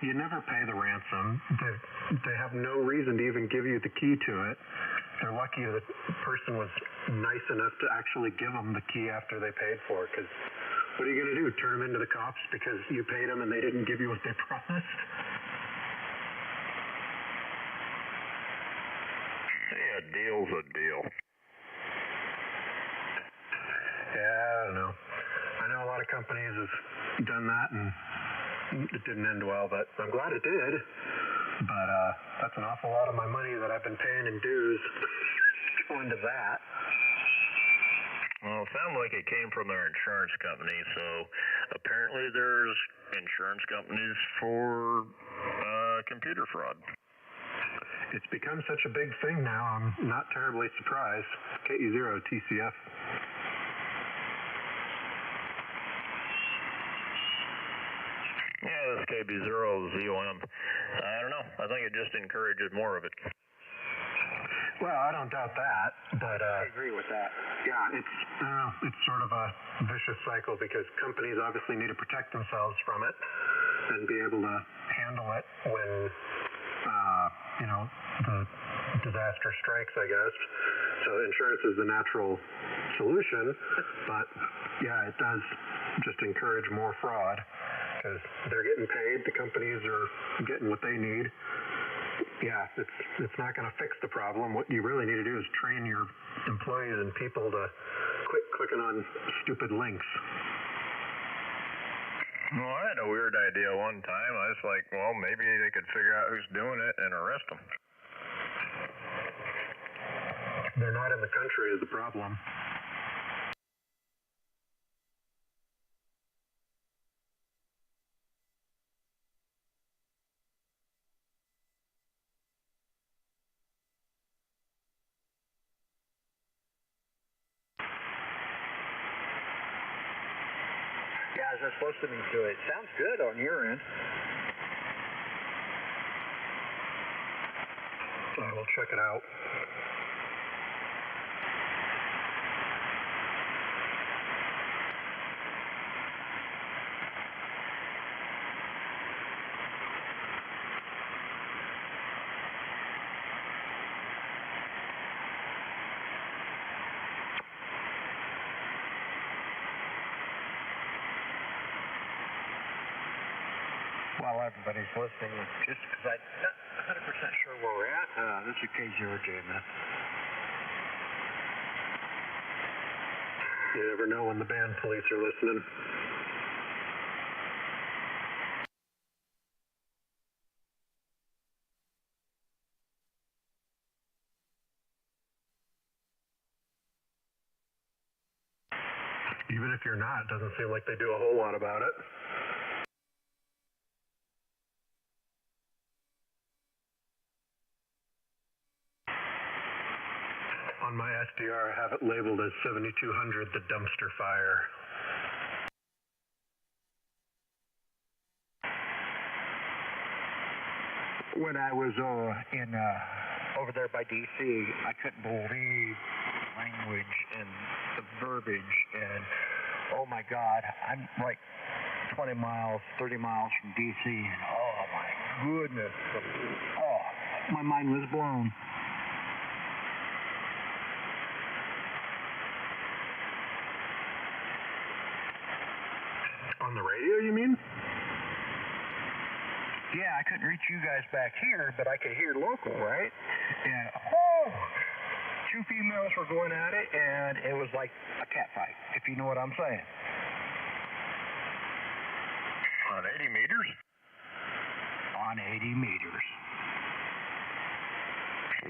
you never pay the ransom. They have no reason to even give you the key to it. They're lucky the person was nice enough to actually give them the key after they paid for it, because what are you going to do, turn them into the cops because you paid them and they didn't give you what they promised? Yeah, a deal's a deal. Yeah, I don't know. I know a lot of companies have done that and it didn't end well, but I'm glad it did. But that's an awful lot of my money that I've been paying in dues going to that. Well, it sounded like it came from their insurance company, so apparently there's insurance companies for computer fraud. It's become such a big thing now, I'm not terribly surprised. KE0 TCF. Yeah, this KB0 ZOM. I don't know. I think it just encourages more of it. Well, I don't doubt that, but I agree with that. Yeah, it's sort of a vicious cycle because companies obviously need to protect themselves from it and be able to handle it when the disaster strikes, I guess. So insurance is the natural solution, but yeah, it does just encourage more fraud because they're getting paid, the companies are getting what they need. Yeah, it's not going to fix the problem. What you really need to do is train your employees and people to quit clicking on stupid links. Well, I had a weird idea one time. I was like, well, maybe they could figure out who's doing it and arrest them. They're not in the country is the problem. Yeah, I was just listening to it. Sounds good on your end. We'll check it out. While everybody's listening, just because I'm not 100% sure where we're at, this is K0JMF. You never know when the band police are listening. Even if you're not, it doesn't seem like they do a whole lot about it. On my SDR, I have it labeled as 7200, the dumpster fire. When I was over there by DC, I couldn't believe the language and the verbiage, and oh my God, I'm like 20 miles, 30 miles from DC, and oh my goodness, my mind was blown. On the radio, you mean? Yeah, I couldn't reach you guys back here, but I could hear local, right? And two females were going at it, and it was like a cat fight, if you know what I'm saying. On 80 meters? On 80 meters.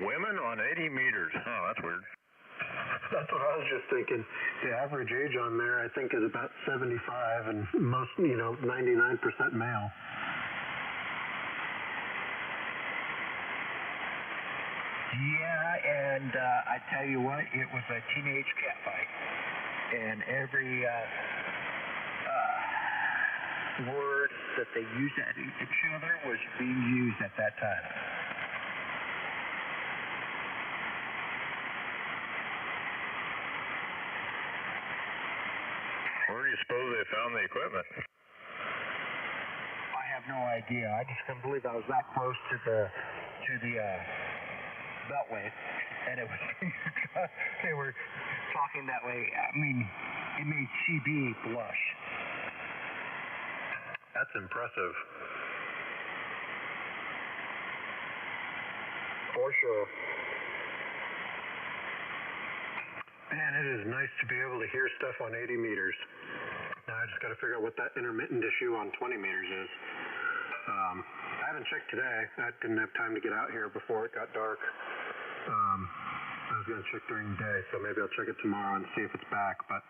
Women on 80 meters. Oh, that's weird. That's what I was just thinking. The average age on there, I think, is about 75, and most, 99% male. Yeah, and I tell you what, it was a teenage cat fight, and every word that they used at each other was being used at that time. Where do you suppose they found the equipment? I have have no idea. I just couldn't believe I was that close to the Beltway, and it was they were talking that way. I mean, it made CB blush. That's impressive. For sure. Man, it is nice to be able to hear stuff on 80 meters. Now I just got to figure out what that intermittent issue on 20 meters is. I haven't checked today. I didn't have time to get out here before it got dark. I was going to check during the day, so maybe I'll check it tomorrow and see if it's back. But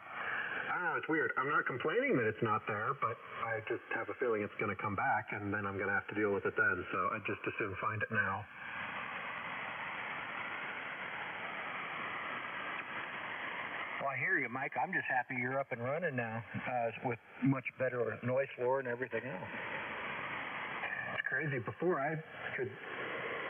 I don't know, it's weird. I'm not complaining that it's not there, but I just have a feeling it's going to come back, and then I'm going to have to deal with it then. So I'd just as soon find it now. Well, I hear you, Mike. I'm just happy you're up and running now with much better noise floor and everything else. It's crazy. Before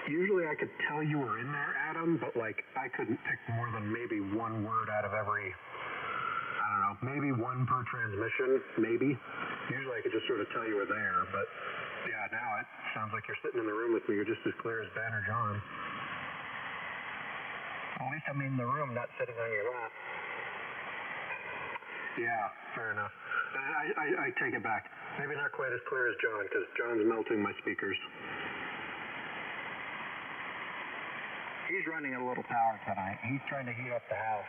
usually I could tell you were in there, Adam, but like I couldn't pick more than maybe one word out of every, I don't know, maybe one per transmission, maybe. Usually I could just sort of tell you were there, but yeah, now it sounds like you're sitting in the room with me. You're just as clear as Ben or John. At least I'm in the room, not sitting on your lap. Yeah, fair enough. I take it back. Maybe not quite as clear as John, because John's melting my speakers. He's running a little power tonight. He's trying to heat up the house.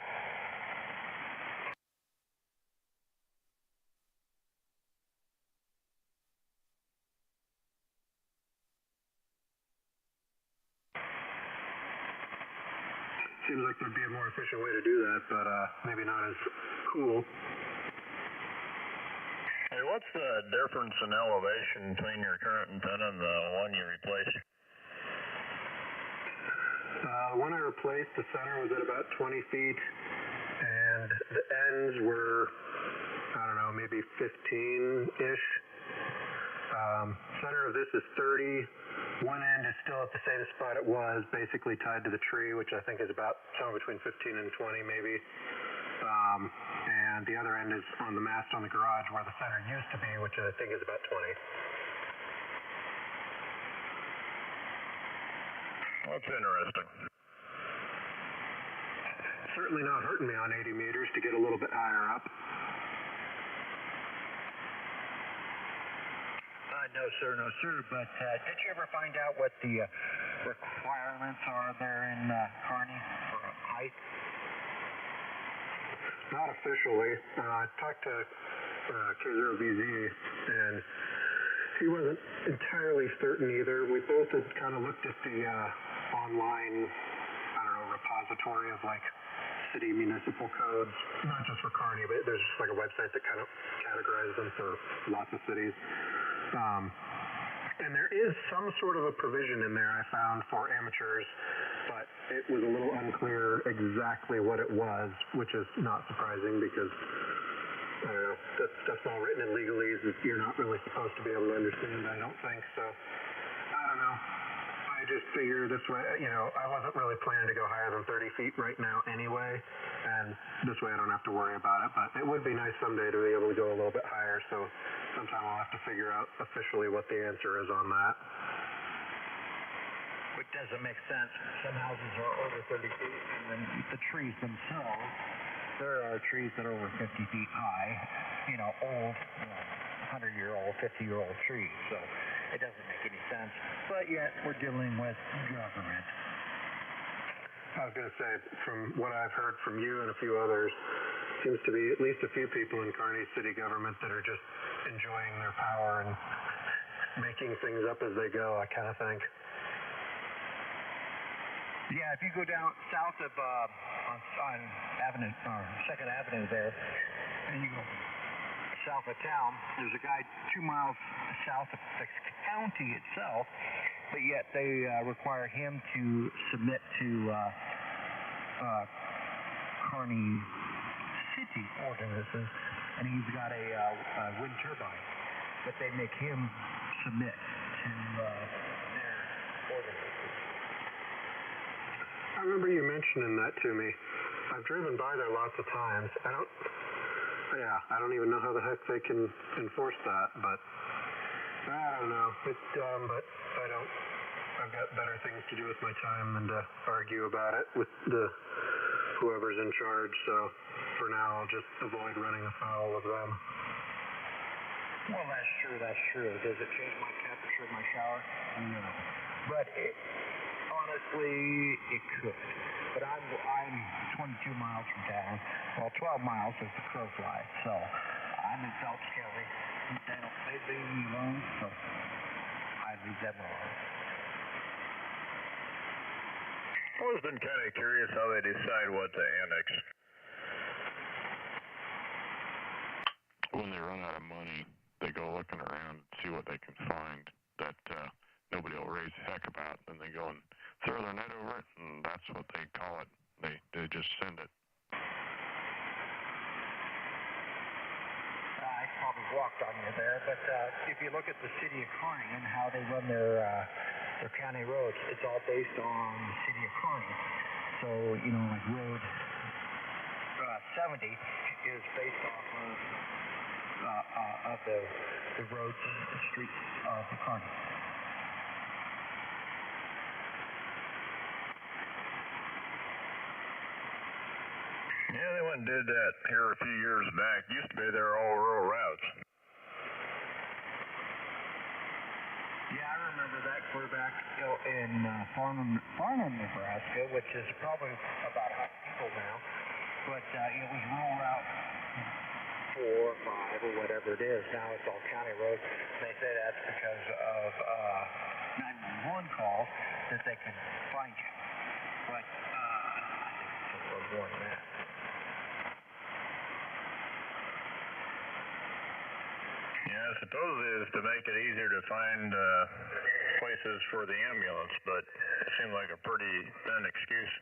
Seems like there'd be a more efficient way to do that, but maybe not as cool. Hey, what's the difference in elevation between your current antenna and the one you replaced? The one I replaced, the center was at about 20 feet, and the ends were, I don't know, maybe 15-ish. Center of this is 30. One end is still at the same spot it was, basically tied to the tree, which I think is about somewhere between 15 and 20 maybe. And the other end is on the mast on the garage where the center used to be, which I think is about 20. That's interesting. Certainly not hurting me on 80 meters to get a little bit higher up. No, sir, no, sir. But did you ever find out what the requirements are there in Kearney for height? Not officially. I talked to K0BZ, and he wasn't entirely certain either. We both had kind of looked at the online, I don't know, repository of like city municipal codes, not just for Kearney, but there's just like a website that kind of categorizes them for lots of cities. And there is some sort of a provision in there I found for amateurs, but it was a little unclear exactly what it was, which is not surprising because, I don't know, that stuff's all written in legalese that you're not really supposed to be able to understand, I don't think. So, I don't know. I just figure this way, you know, I wasn't really planning to go higher than 30 feet right now anyway, and this way I don't have to worry about it, but it would be nice someday to be able to go a little bit higher, so sometime I'll have to figure out officially what the answer is on that. Which doesn't make sense. Some houses are over 30 feet, and then the trees themselves, there are trees that are over 50 feet high, you know, old, 100-year-old, 50-year-old trees, so it doesn't make any sense. But yet, we're dealing with government. I was going to say, from what I've heard from you and a few others, seems to be at least a few people in Kearney city government that are just enjoying their power and making things up as they go, I kind of think. Yeah, if you go down south of on Avenue, or 2nd Avenue there, and you go south of town, there's a guy 2 miles south of the county itself, but yet they require him to submit to Kearney city ordinances, and he's got a wind turbine, but they make him submit to their ordinances. I remember you mentioning that to me. I've driven by there lots of times. I don't even know how the heck they can enforce that, but I don't know. It's dumb, but I don't. I've got better things to do with my time than to argue about it with whoever's in charge. So for now, I'll just avoid running afoul of them. Well, that's true. That's true. Does it change my temperature in my shower? No. But honestly, it could. But I'm 22 miles from town. Well, 12 miles as the crow flies. So I'm in Phelps County. They leave me alone, so I leave them alone. I've always been kind of curious how they decide what to annex. When they run out of money, they go looking around and see what they can find that nobody will raise a heck about. Then they go and throw their net over it, and that's what they call it. They just send it. I probably walked on you there, but if you look at the city of Kearney and how they run their county roads, it's all based on the city of Kearney. So, you know, like Road 70 is based off of the roads and streets of the Kearney. Yeah, they went and did that here a few years back. Used to be they're all rural routes. Yeah, I remember that clear back in Farnham, Nebraska, which is probably about 100 people now. But it was rural route 4 or 5 or whatever it is. Now it's all county roads. They say that's because of 911 calls that they can find you. But I think it's a little more than that. Yeah, I suppose it is to make it easier to find places for the ambulance, but it seemed like a pretty thin excuse.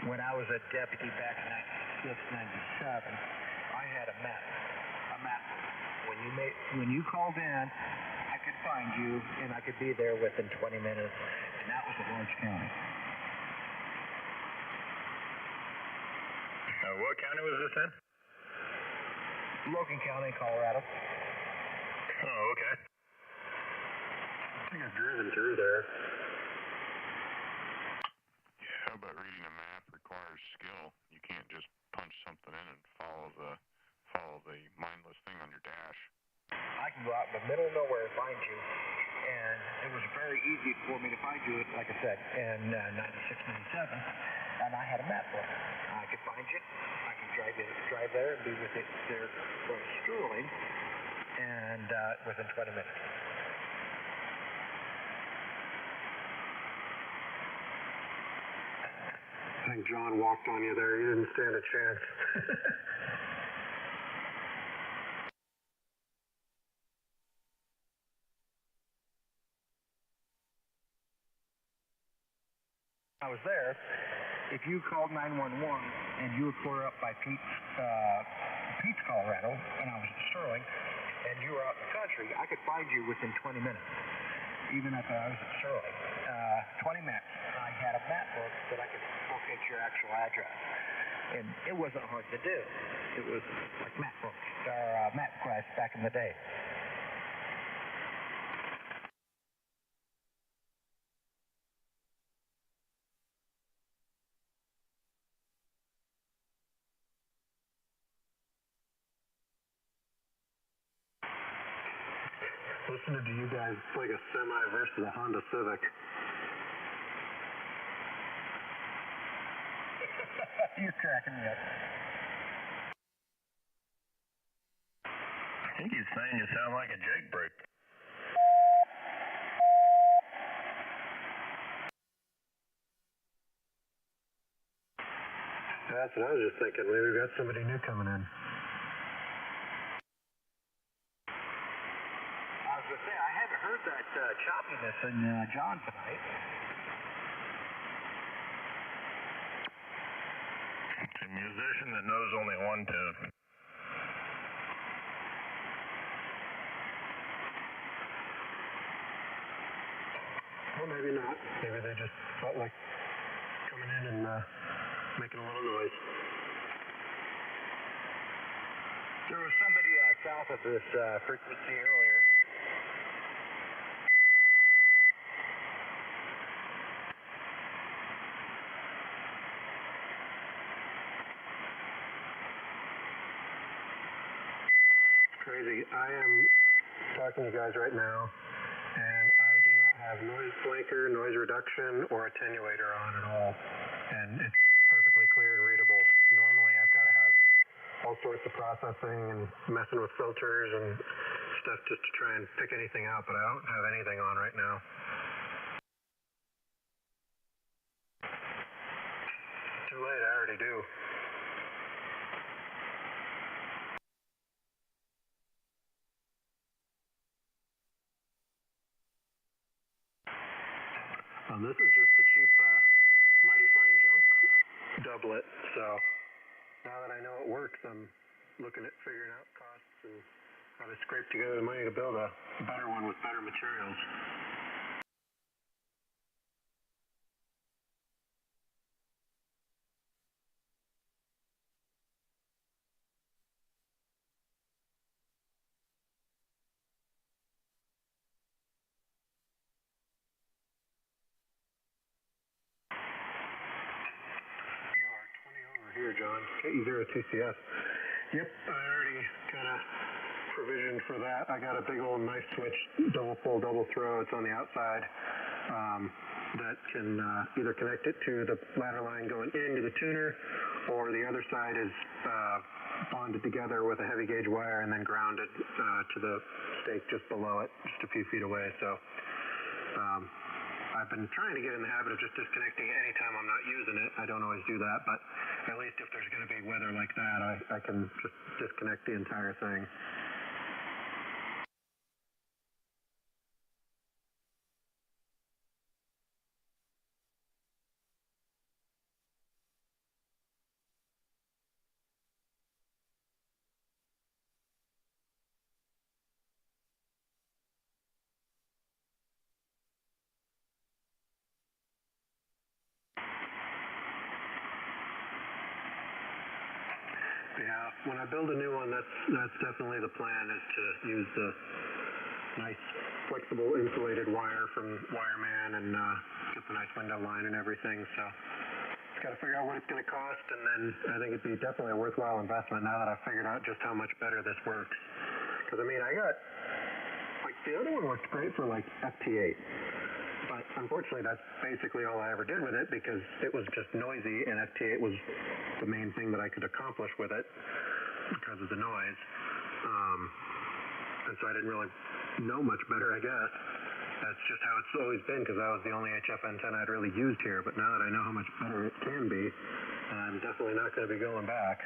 When I was a deputy back in 96, 97, I had a map. When you called in, I could find you, and I could be there within 20 minutes, and that was a large county. What county was this in? Logan County, Colorado. Oh, okay. I think I've driven through there. Yeah, but reading a map requires skill. You can't just punch something in and follow the mindless thing on your dash. I can go out in the middle of nowhere and find you, and it was very easy for me to find you, like I said, in 96, 97, and I had a map book. I could find you. I could drive there and be with it there from Sterling, and within 20 minutes. I think John walked on you there. You didn't stand a chance. I was there. If you called 911 and you were clear up by Pete's, Colorado, and I was at Sterling, and you were out in the country, I could find you within 20 minutes, even if I was at Sterling. 20 minutes. I had a map book that I could locate your actual address, and it wasn't hard to do. It was like map books, or MapQuest back in the day. Listening to you guys, it's like a semi versus a Honda Civic. You're cracking me up. I think he's saying you sound like a Jake break. That's what I was just thinking. Maybe we've got somebody new coming in. I was going to say, I haven't heard that choppiness in John tonight. It's a musician that knows only one tune. Well, maybe not. Maybe they just felt like coming in and making a little noise. There was somebody south of this frequency earlier. Crazy. I am talking to you guys right now, and I do not have noise blanker, noise reduction, or attenuator on at all. And it's perfectly clear and readable. Normally, I've got to have all sorts of processing and messing with filters and stuff just to try and pick anything out, but I don't have anything on right now. Too late, I already do. This is just the cheap Mighty Fine Junk doublet, so now that I know it works, I'm looking at figuring out costs and how to scrape together the money to build a better one with better materials. Here, John. KE02CS. Yep, I already kind of provisioned for that. I got a big old knife switch, double pull, double throw. It's on the outside that can either connect it to the ladder line going into the tuner, or the other side is bonded together with a heavy gauge wire and then grounded to the stake just below it, just a few feet away. So I've been trying to get in the habit of just disconnecting anytime I'm not using it. I don't always do that, but at least if there's going to be weather like that, I can just disconnect the entire thing. Yeah, when I build a new one, that's definitely the plan, is to use the nice flexible insulated wire from Wireman and get the nice window line and everything. So just got to figure out what it's going to cost, and then I think it'd be definitely a worthwhile investment now that I've figured out just how much better this works. Because I mean, I got like the other one worked great for like FT8. But unfortunately, that's basically all I ever did with it, because it was just noisy, and FT8 was the main thing that I could accomplish with it because of the noise. And so I didn't really know much better, I guess. That's just how it's always been, because that was the only HF antenna I'd really used here. But now that I know how much better it can be, I'm definitely not going to be going back.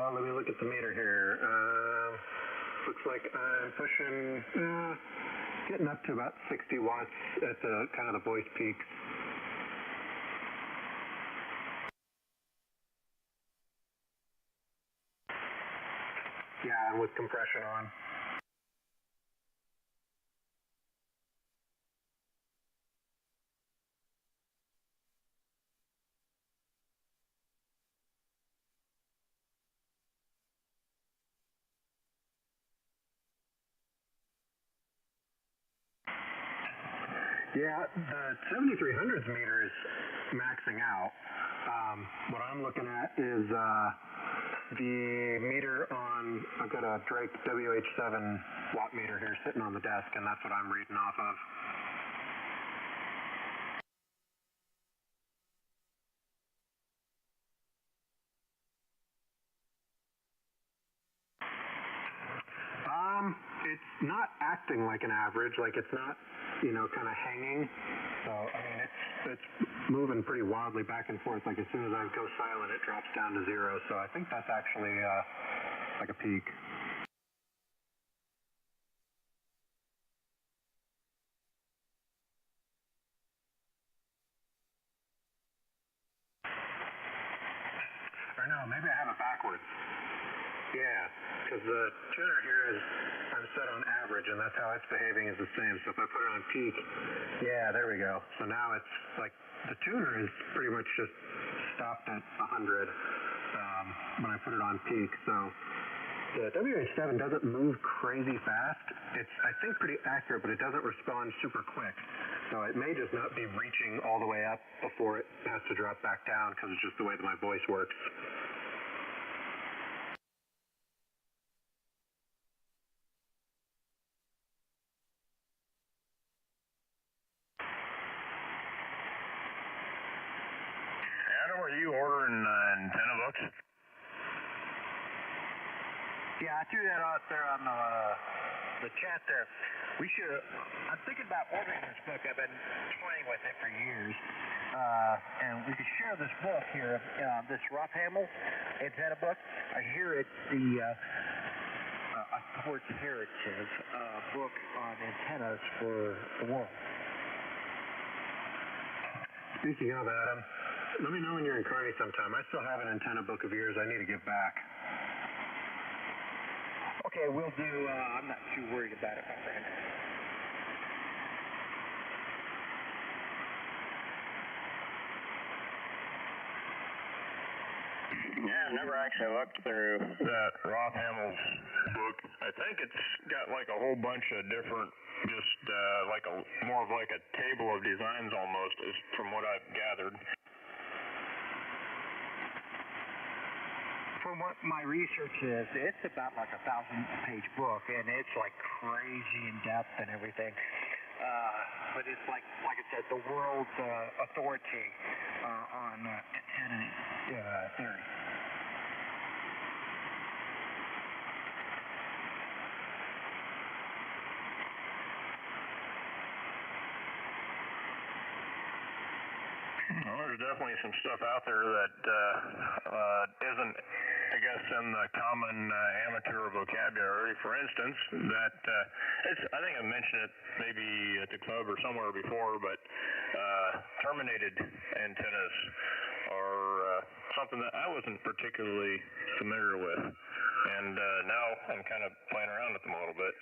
Let me look at the meter here. Looks like I'm pushing, getting up to about 60 watts at the kind of the voice peaks. Yeah, and with compression on. Yeah, the 7300's meter is maxing out. What I'm looking at is the meter on, I've got a Drake WH7 watt meter here sitting on the desk, and that's what I'm reading off of. It's not acting like an average, like it's not, you know, kind of hanging. So, I mean, it's moving pretty wildly back and forth. Like as soon as I go silent, it drops down to 0. So I think that's actually like a peak. Or no, maybe I have it backwards. Yeah, because the tuner here is, I'm set on average, and that's how it's behaving is the same. So if I put it on peak, yeah, there we go. So now it's like the tuner is pretty much just stopped at 100 when I put it on peak. So the WH7 doesn't move crazy fast. It's, I think, pretty accurate, but it doesn't respond super quick. So it may just not be reaching all the way up before it has to drop back down because it's just the way that my voice works. Adam, are you ordering antenna books? Yeah, I threw that out there on the chat there. We should. I'm thinking about ordering this book. I've been toying with it for years, and we could share this book here. This Roth Hamill antenna book. I hear it's the authoritative book on antennas for the world. Speaking of, Adam, let me know when you're in Kearney sometime. I still have an antenna book of yours I need to give back. Okay, we'll do. I'm not too worried about it, my friend. Yeah, I've never actually looked through that Roth Hamill's book. I think it's got like a whole bunch of different, just like more of like a table of designs almost, is from what I've gathered. From what my research is, it's about like a 1,000-page book, and it's like crazy in depth and everything. But it's like I said, the world's authority on antenna theory. Well, there's definitely some stuff out there that isn't, I guess, in the common amateur vocabulary. For instance, that I think I mentioned it maybe at the club or somewhere before, but terminated antennas are something that I wasn't particularly familiar with, and now I'm kind of playing around with them a little bit.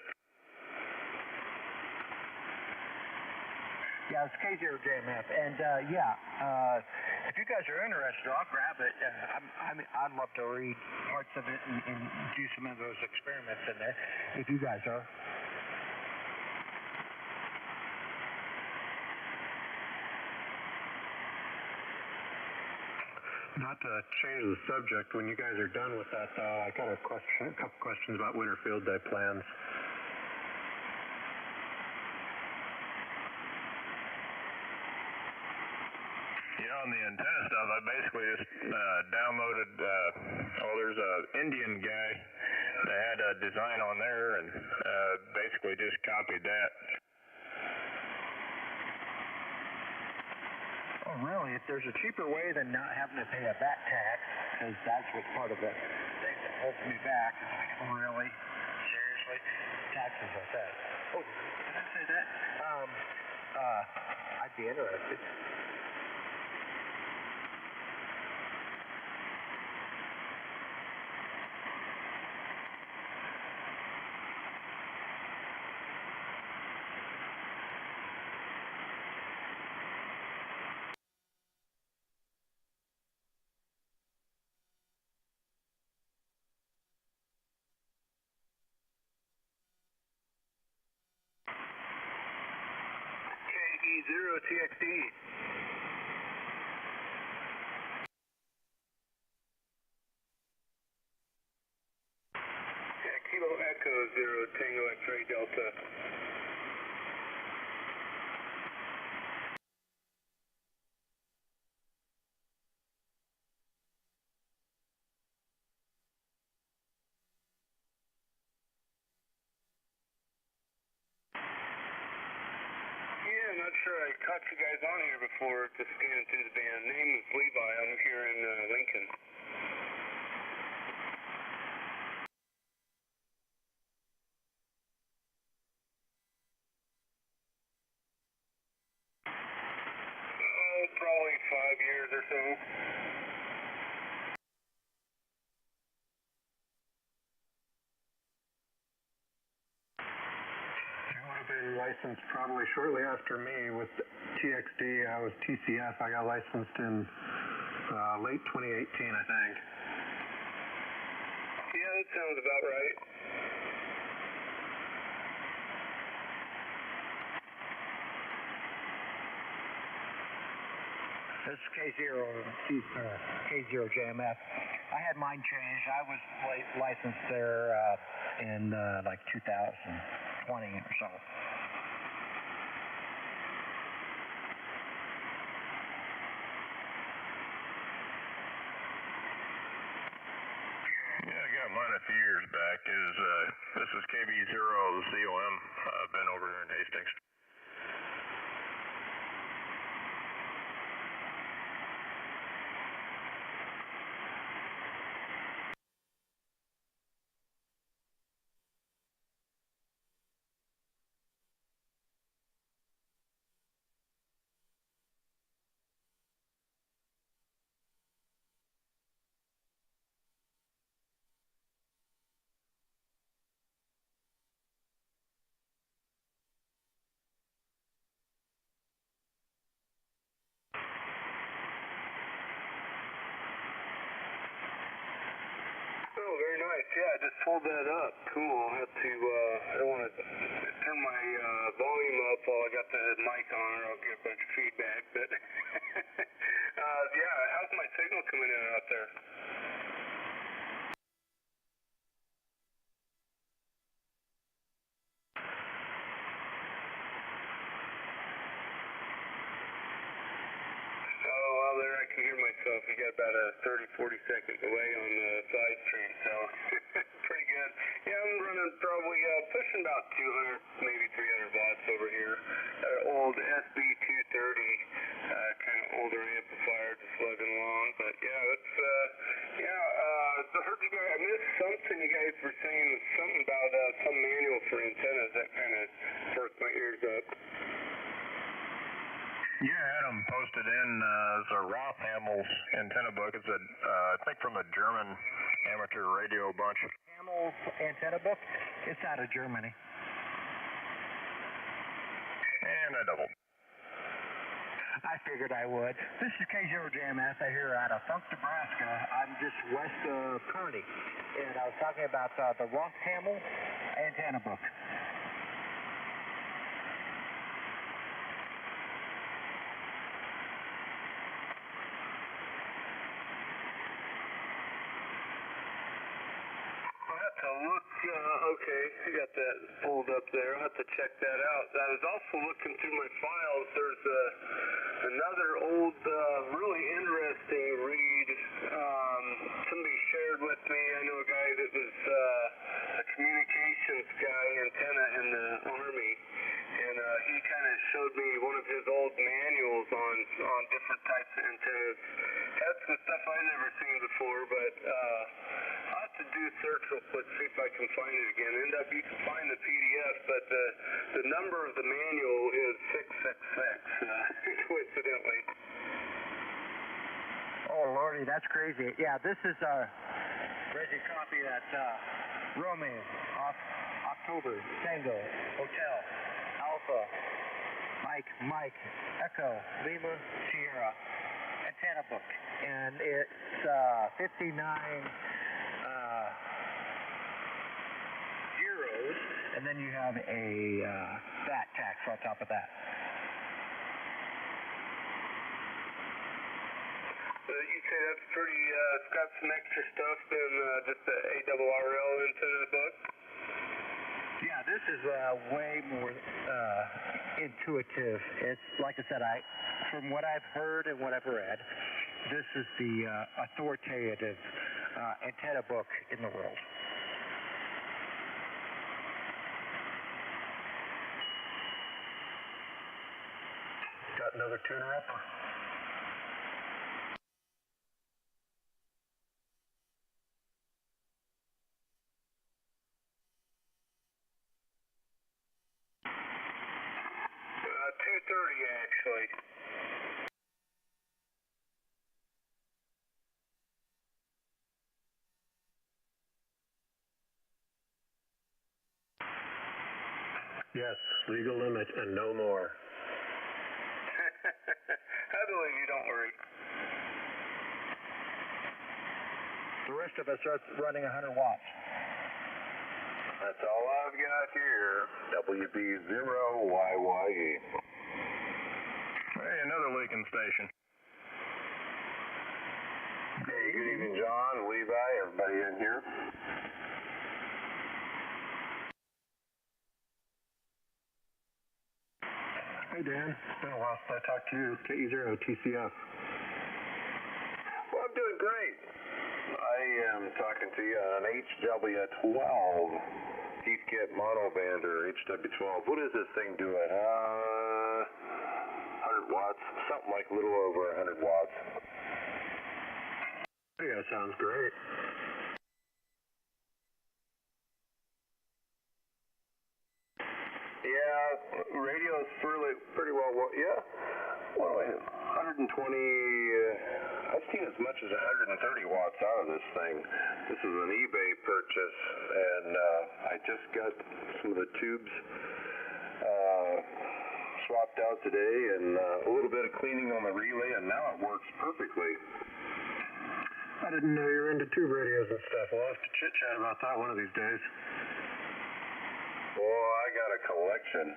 Yeah, it's K0JMF, and if you guys are interested, I'll grab it. I'd love to read parts of it and do some of those experiments in there, if you guys are. Not to change the subject, when you guys are done with that, I got a couple questions about Winter Field Day plans. On the antenna stuff, I basically just downloaded, there's a Indian guy that had a design on there, and basically just copied that. Oh, really? If there's a cheaper way than not having to pay a VAT tax, because that's what part of the thing that holds me back, is like, oh, really? Seriously? Taxes like that. Oh, did I say that? I'd be interested. KE0TXD. Yeah, Kilo Echo 0 Tango X-Ray Delta. I'm not sure I caught you guys on here before, just scanning through the band. Name is Levi. I'm here in Lincoln. Oh, probably 5 years or so. license probably shortly after me with TXD. I was TCF. I got licensed in late 2018, I think. Yeah, that sounds about right. This is K0JMF. I had mine changed. I was licensed there in like 2020 or so. Yeah, I got mine a few years back. This is KB0COM. I've been over here in Hastings. Oh, very nice. Yeah, I just pulled that up. Cool. I'll have to, I don't want to turn my volume up while I got the mic on, or I'll get a bunch of feedback. But, yeah, how's my signal coming in out there? Oh, well, there I can hear myself. You got about a 30-40 second delay on the side stream, so pretty good. Yeah, I'm running probably pushing about 200, maybe 300 watts over here. Old SB230, kind of older amplifier, just slugging along. But yeah, that's I heard you guys. I missed something you guys were saying, something about some manual for antennas. That kind of perked my ears up. Yeah, I had them posted in as a Roth Hamels antenna book. It's I think from a German amateur radio bunch. Hamels antenna book? It's out of Germany. And I doubled. I figured I would. This is K0JMS. I hear out of Funk, Nebraska. I'm just west of Kearney. And I was talking about the Roth Hamel antenna book. Okay, you got that pulled up there. I'll have to check that out. I was also looking through my files. There's another old, really interesting read. Somebody shared with me. I know a guy that was a communications guy, antenna in the Army, and he kind of showed me one of his old manuals on different types of antennas. Had some stuff I'd never seen before, but I'll have to do a search real quick, see if I can find it again. You can find the PDF, but the number of the manual is 666, coincidentally. Oh, Lordy, that's crazy. Yeah, this is a crazy copy that Roman, October, Tango, Hotel, Alpha, Mike, Echo, Lima, Sierra, antenna book. And it's 59 zeros, and then you have a VAT tax on top of that. You say that's pretty, it's got some extra stuff than just the ARRL antenna book? Yeah, this is way more intuitive. It's like I said, from what I've heard and what I've read, this is the authoritative antenna book in the world. Got another tuner up? Actually. Yes, legal limit. it and no more. I believe you, don't worry. The rest of us are running 100 watts. That's all I've got here. WB0YYE. Hey, another leaking station. Hey, good evening, John, Levi, everybody in here. Hey, Dan. It's been a while since I talked to you. KE0 TCF. Well, I'm doing great. I am talking to you on HW12, Heathkit Monoband or HW12. What is this thing doing? 100 watts, something like a little over 100 watts. Yeah, sounds great. Yeah, radio's pretty well. Yeah, what do I have? 120. I've seen as much as 130 watts out of this thing. This is an eBay purchase, and I just got some of the tubes swapped out today, and a little bit of cleaning on the relay, and now it works perfectly. I didn't know you were into tube radios and stuff. We'll have to chit-chat about that one of these days. Boy, I got a collection.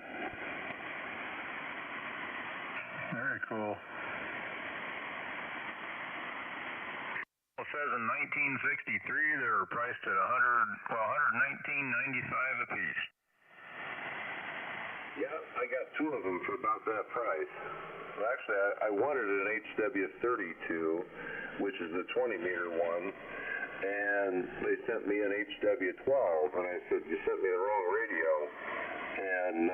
Very cool. It says in 1963 they were priced at $119.95 a piece. Yeah, I got two of them for about that price. Well, actually, I wanted an HW32, which is the 20-meter one, and they sent me an HW12, and I said, you sent me the wrong radio. And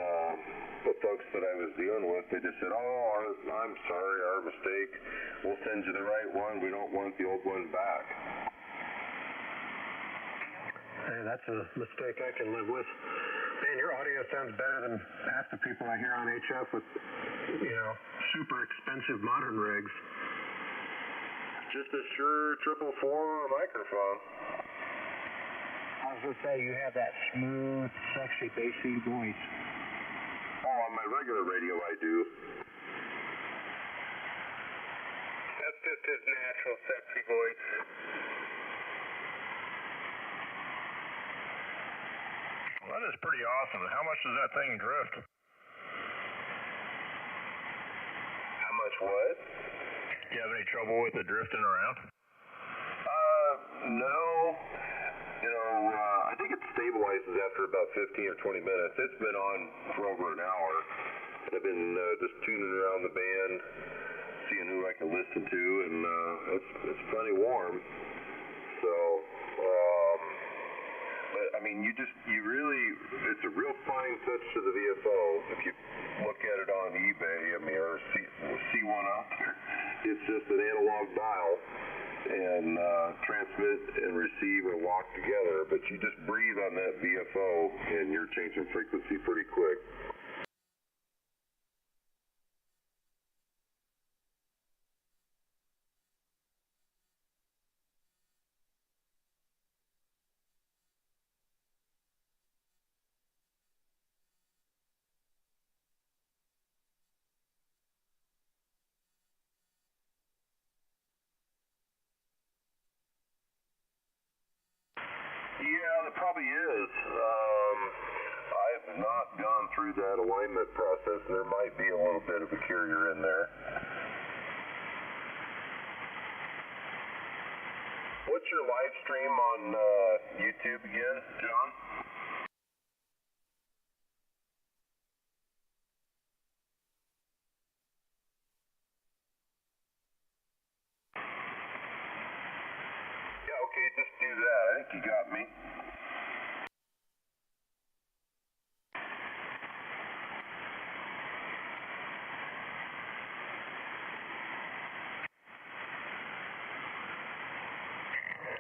the folks that I was dealing with, they just said, oh, I'm sorry, our mistake. We'll send you the right one. We don't want the old one back. Hey, that's a mistake I can live with. Man, your audio sounds better than half the people I hear on HF with, super expensive modern rigs. Just a sure 444 microphone. I was going to say, you have that smooth, sexy, bassy voice. Oh, on my regular radio I do. That's just his natural sexy voice. Well, that is pretty awesome. How much does that thing drift? How much what? You have any trouble with it drifting around? No. I think it stabilizes after about 15 or 20 minutes. It's been on for over an hour. I've been just tuning around the band, seeing who I can listen to, and it's plenty warm. So, but I mean, it's a real fine touch to the VFO. If you look at it on eBay, or see one out there, it's just an analog dial. And transmit and receive and walk together, but you just breathe on that VFO and you're changing frequency pretty quick. Yeah, there probably is. I've not gone through that alignment process. There might be a little bit of a carrier in there. What's your live stream on YouTube again, John? Yeah, okay, just do that. I think you got me.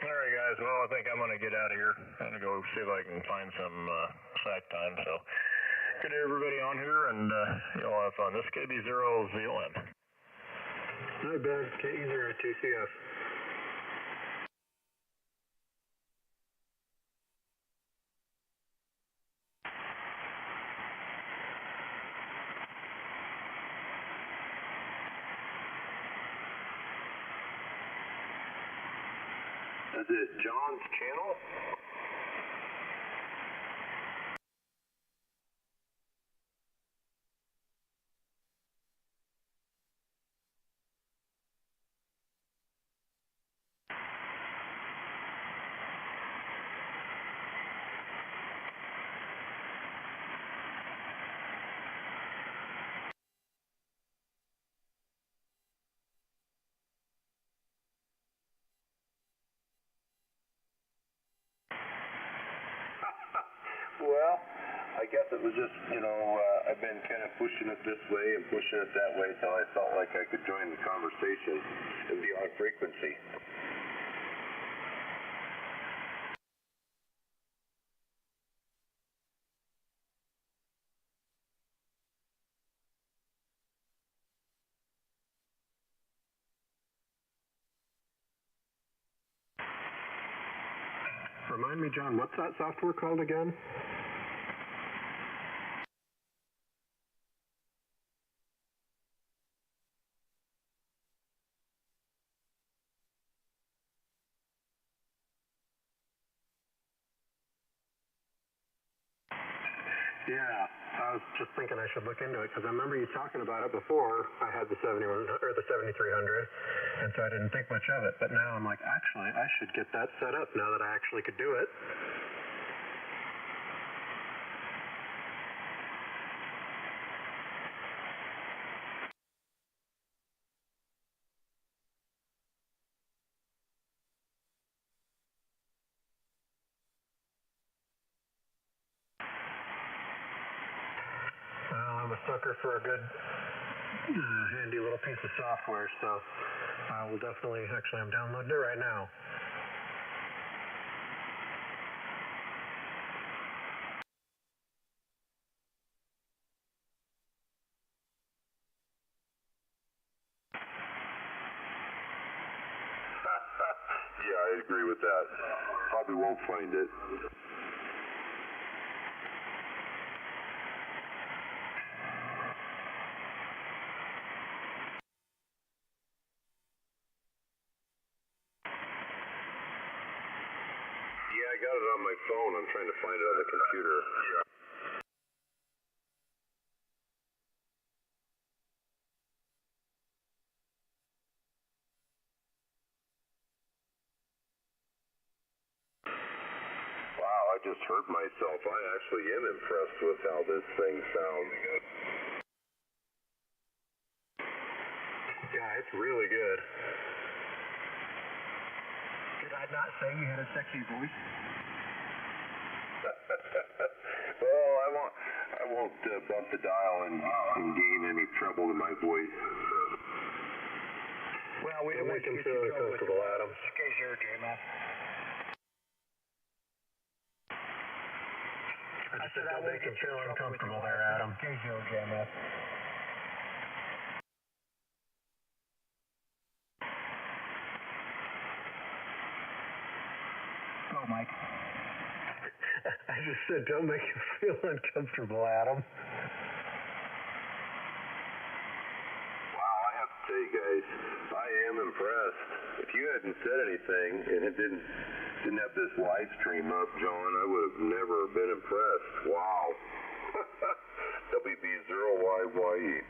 Alright guys, well I think I'm going to get out of here. I'm going to go see if I can find some sack time. So, good to everybody on here, and y'all have fun. This is KB0ZOM. Hi, Ben. KE0 TCF. Is it John's channel? Well, I guess it was just, I've been kind of pushing it this way and pushing it that way until I felt like I could join the conversation and be on frequency. Remind me, John, what's that software called again? Yeah, I was just thinking I should look into it because I remember you talking about it before I had the 71 or the 7300, and so I didn't think much of it. But now I'm like, actually, I should get that set up now that I actually could do it. Well, I'm a sucker for a good, handy little piece of software, so I will definitely, actually, I'm downloading it right now. Yeah, I agree with that. Probably won't find it. Yeah, I got it on my phone. I'm trying to find it on the computer. Wow, I just heard myself. I actually am impressed with how this thing sounds. Yeah, it's really good. Did I not say you had a sexy voice? Well, I won't bump the dial and gain any treble in my voice. Well, we It'll make him feel uncomfortable, Adam. Sure, JMF. I just said don't make him feel uncomfortable there, Adam. Sure, JMF. Go, Mike. I just said don't make him feel uncomfortable, Adam. Wow, I have to tell you guys, I am impressed. If you hadn't said anything and it didn't have this live stream up, John, I would have never been impressed. Wow. WB0YYE.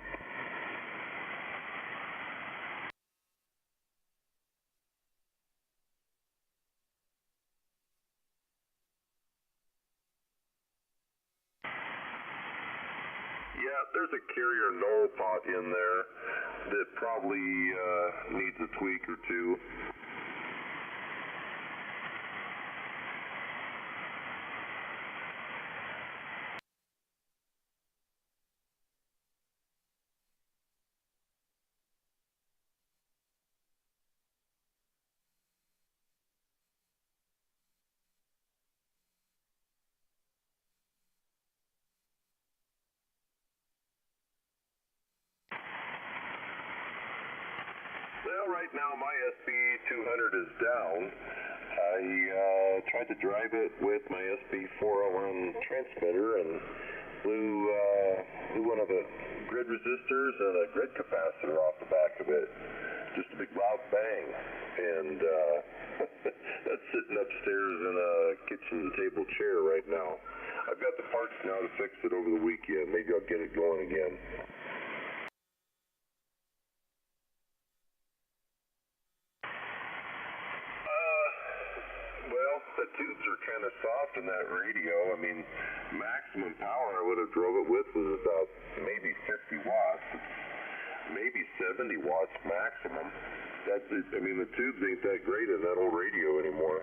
Yeah, there's a carrier null pot in there that probably needs a tweak or two. Well, right now my SB200 is down. I tried to drive it with my SB401 transmitter and blew one of the grid resistors and a grid capacitor off the back of it. just a big loud bang, and that's sitting upstairs in a kitchen table chair right now. I've got the parts now to fix it over the weekend. Maybe I'll get it going again. Well, the tubes are kind of soft in that radio. I mean, maximum power I would have drove it with was about maybe 50 watts. Maybe 70 watts maximum. That's it. I mean, the tubes ain't that great in that old radio anymore.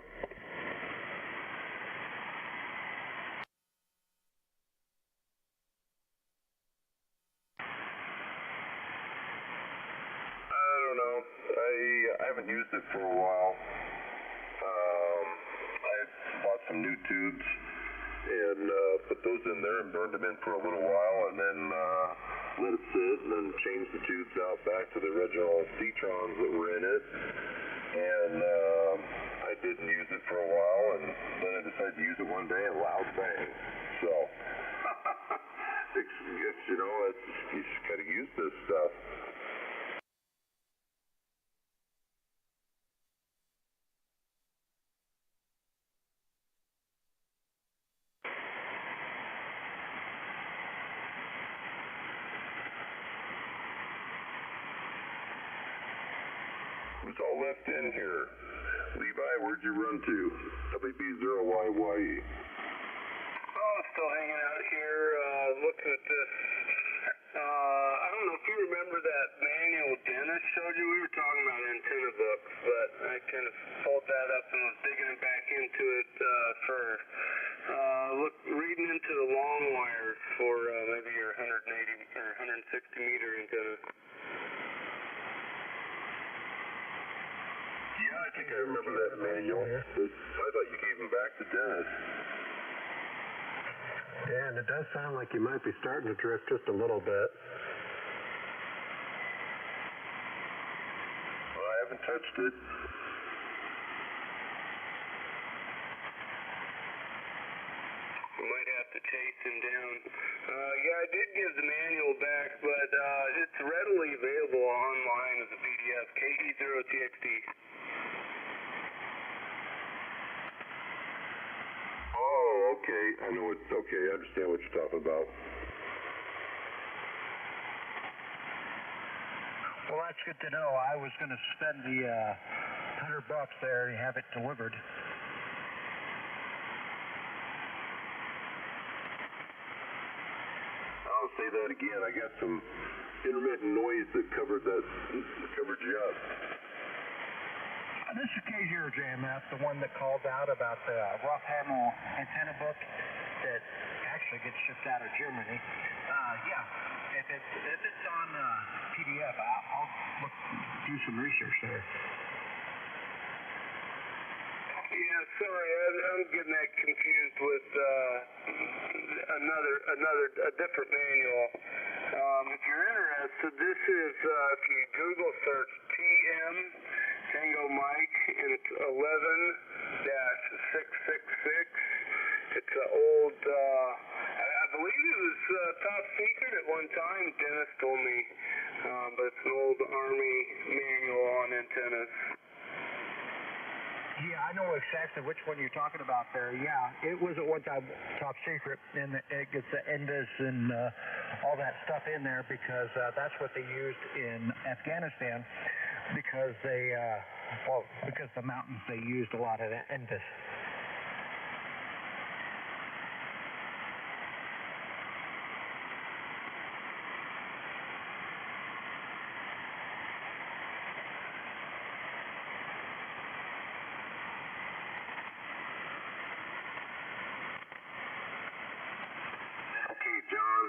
I don't know. I haven't used it for a while. I bought some new tubes and put those in there and burned them in for a little while, and then let it sit, and then changed the tubes out back to the original C-trons that were in it. And I didn't use it for a while, and then I decided to use it one day, and loud bang. So, it's you know, you just gotta use this stuff. Who's all left in here? Levi, where'd you run to? WB0YYE. Oh, still hanging out here, looking at this. I don't know if you remember that manual Dennis showed you. We were talking about antenna books, but I kind of pulled that up and was digging back into it for reading into the long wires for maybe your 180 or 160 meter antenna. Yeah, I think I remember that manual. I thought you gave him back to Dennis. Yeah, and it does sound like you might be starting to drift just a little bit. Well, I haven't touched it. You might have to chase him down. Yeah, I did give the manual back, but it's readily available online as a PDF, KE0TXD. Oh, okay. I know it's okay. I understand what you're talking about. Well, that's good to know. I was going to spend the $100 there and have it delivered. I'll say that again. I got some intermittent noise that covered you up. This is KZeroJMF, the one that called out about the rough handle antenna book that actually gets shipped out of Germany. Yeah, if it's on PDF, I'll do some research there. Yeah, sorry, I'm getting that confused with a different manual. If you're interested, this is if you Google search TM Tango Mike, and it's 11-666. It's an old, I believe it was top secret at one time, Dennis told me, but it's an old Army manual on antennas. Yeah, I know exactly which one you're talking about there. Yeah, it was at one time top secret, and it gets the Endus and all that stuff in there because that's what they used in Afghanistan because because the mountains, they used a lot of the Endus. John,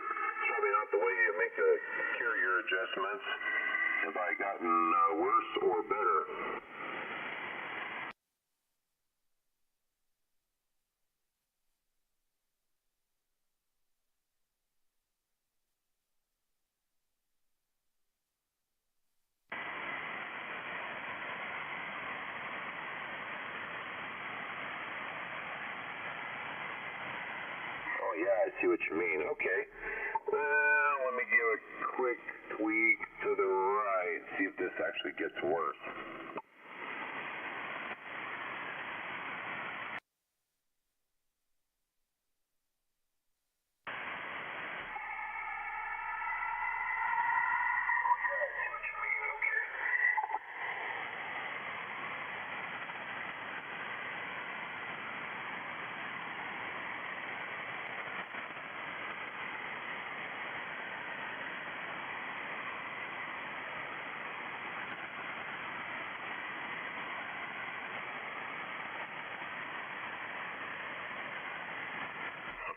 probably not the way you make the carrier adjustments. Have I gotten worse or better? Oh, yeah, I see what you mean. Okay. Let me give a quick tweak to the right. See if this actually actually gets worse.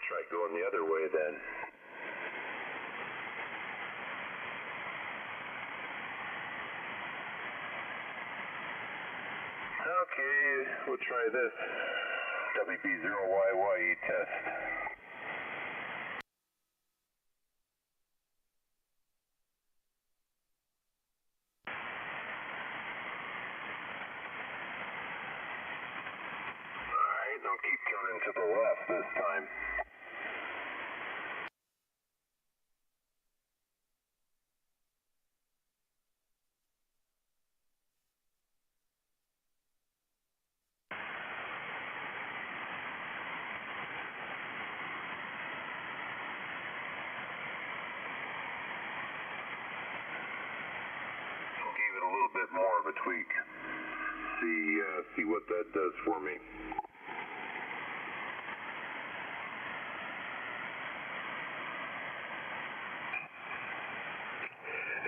Try going the other way then. Okay, we'll try this WB0YYE test. Alright, I'll keep turning to the left this time. Give it a little bit more of a tweak. See what that does for me.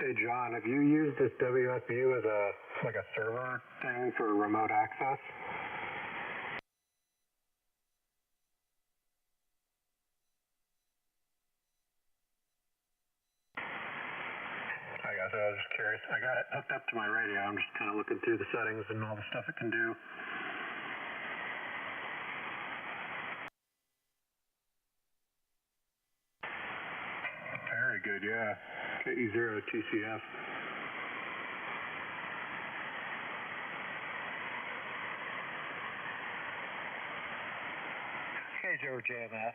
Hey John, have you used this WSU as a server thing for remote access? I guess I was just curious. I got it hooked up to my radio. I'm just kind of looking through the settings and all the stuff it can do. Very good, yeah. KE0 TCF. K0 JMF.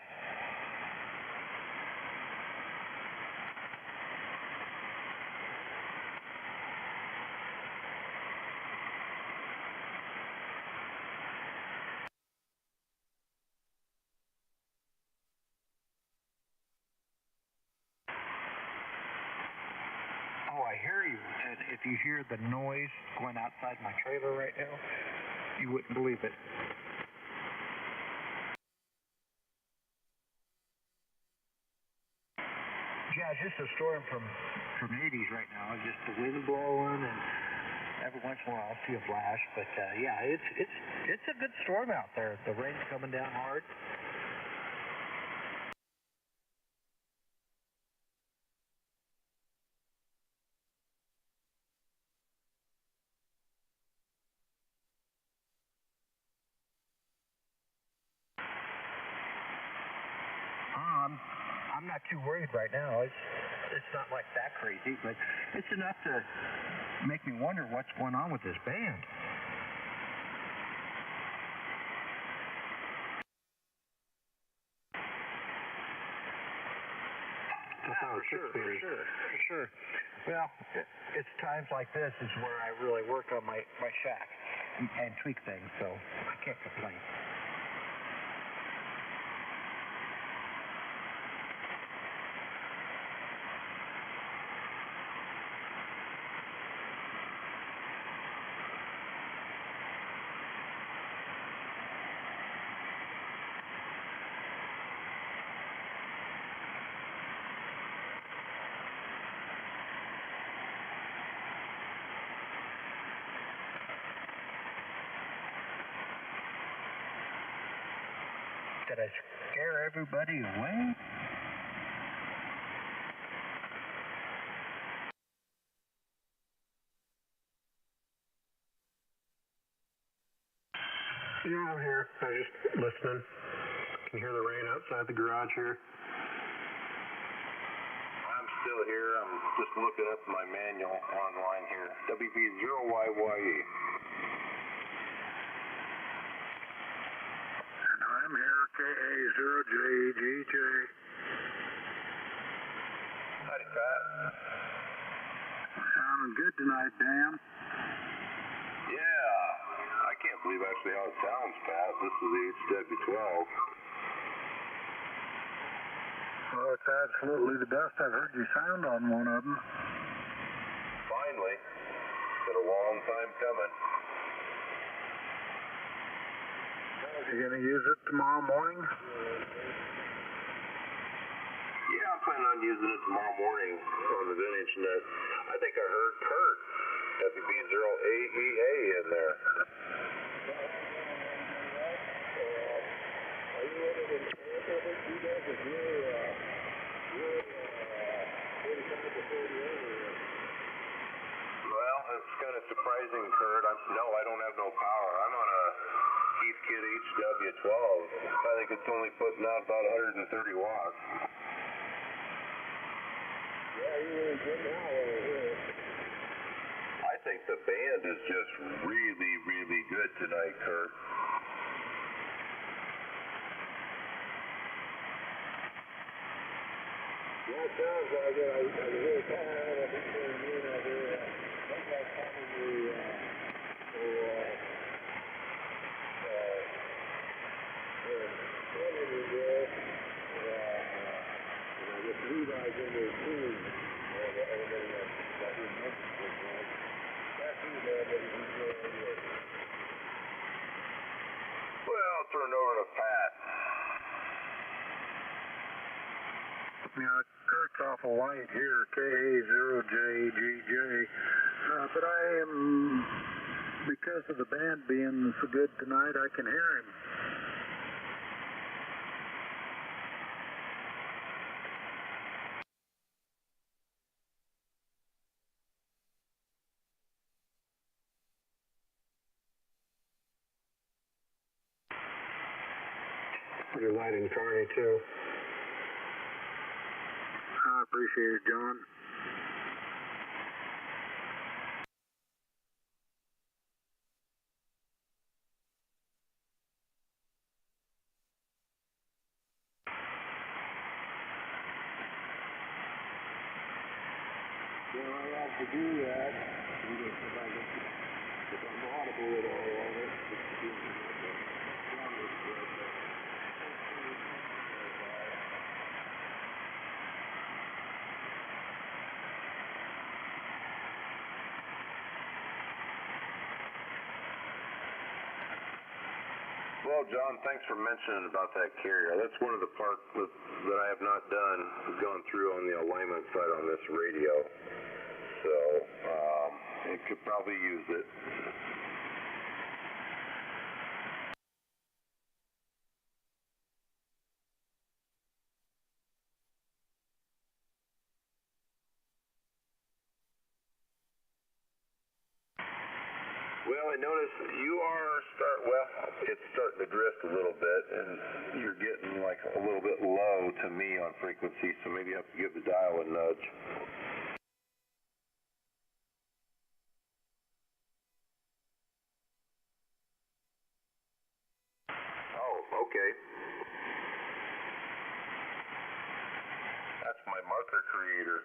Oh, I hear you. And if you hear the noise going outside my trailer right now, you wouldn't believe it. Yeah, it's just a storm from 80s right now. Just the wind blowing, and every once in a while I'll see a flash. But yeah, it's a good storm out there. The rain's coming down hard. I'm not too worried right now. It's not like that crazy, but it's enough to make me wonder what's going on with this band. For sure. Well, it's times like this is where I really work on my shack and tweak things, so I can't complain. Did I scare everybody away? Yeah, I'm here. I'm just listening. Can hear the rain outside the garage here. I'm still here. I'm just looking up my manual online here. WB0YYE. And I'm here, KA0JGJ. Howdy, Pat. Sound sounding good tonight, Dan. Yeah, I can't believe actually how it sounds, Pat. This is the HW12. Well, it's absolutely the best I've heard you sound on one of them. Finally. It's been a long time coming. You going to use it tomorrow morning? Yeah, I'm planning on using it tomorrow morning on the Vintage Net. I think I heard Kurt, WB0AEA in there. Well, it's kind of surprising, Kurt. No, I don't have no power. I'm on a Heathkit HW12. I think it's only putting out about 130 watts. I think the band is just really, really good tonight, Kurt. Yeah, it sounds like it. I can hear it coming out of it. That's probably, Levi's in there too. Well, I'll turn it over to Pat. Yeah, Kurt's awful light here, KA0JGJ. But I am, because of the band being so good tonight, I can hear him. Pretty light in Kearney, too. I appreciate it, John. Well, I have to do that. If I'm audible at all on it, Well, John, thanks for mentioning about that carrier. That's one of the parts that I have not gone through on the alignment side on this radio. So, it could probably use it. Well, I noticed it's starting to drift a little bit, and you're getting like a little bit low to me on frequency, so maybe you have to give the dial a nudge. Oh, okay. That's my marker creator.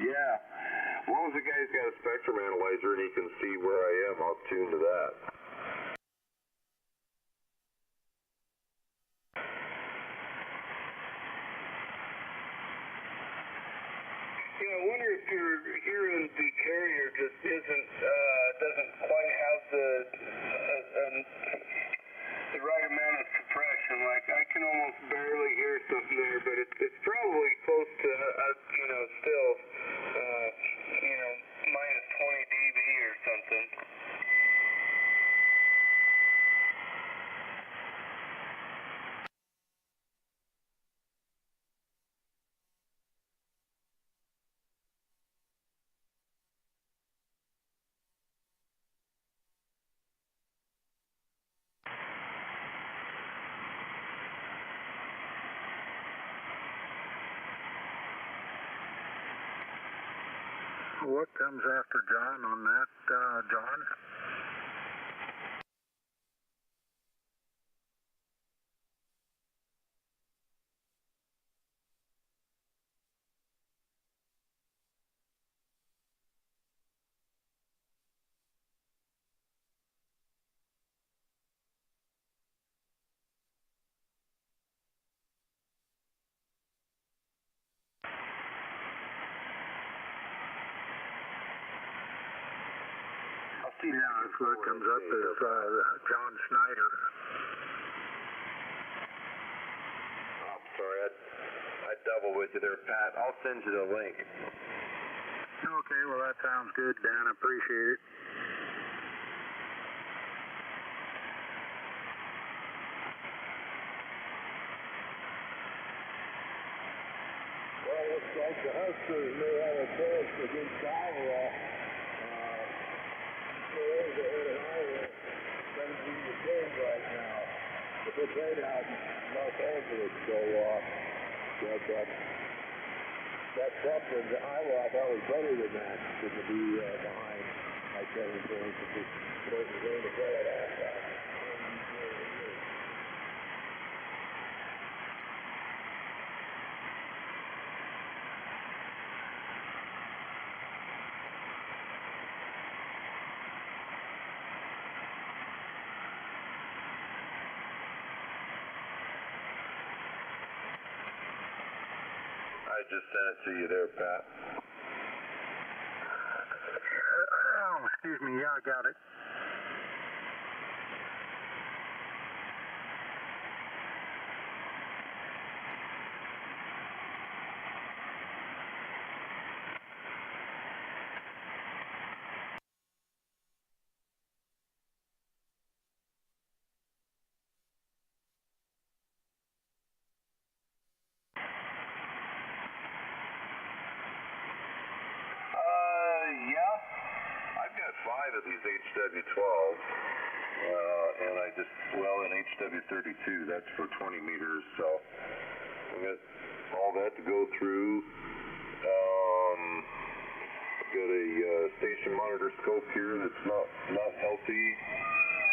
Yeah. As long as the guy's got a spectrum analyzer and he can see where I am, I'll tune to that. Yeah, I wonder if you're hearing the carrier just doesn't quite have the right amount of suppression. Like I can almost barely hear something there, but it's probably close to still minus 20 dB or something. what comes after John on that, John? Yeah, that's what comes up is John Schneider. Oh, sorry, I double with you there, Pat. I'll send you the link. Okay, well, that sounds good, Dan. I appreciate it. Well, looks like the Huskers may have a chance against Iowa. They're ahead of Iowa, 17-10 right now. But they're playing out in Los Angeles, so that Trump and Iowa I thought was better than that, than to be behind by 7 points if this wasn't going to play at halftime. I just sent it to you there, Pat. Excuse me, yeah, I got it. Yeah. I've got 5 of these HW12s, and in HW32, that's for 20 meters, so I've got all that to go through. I've got a station monitor scope here that's not healthy.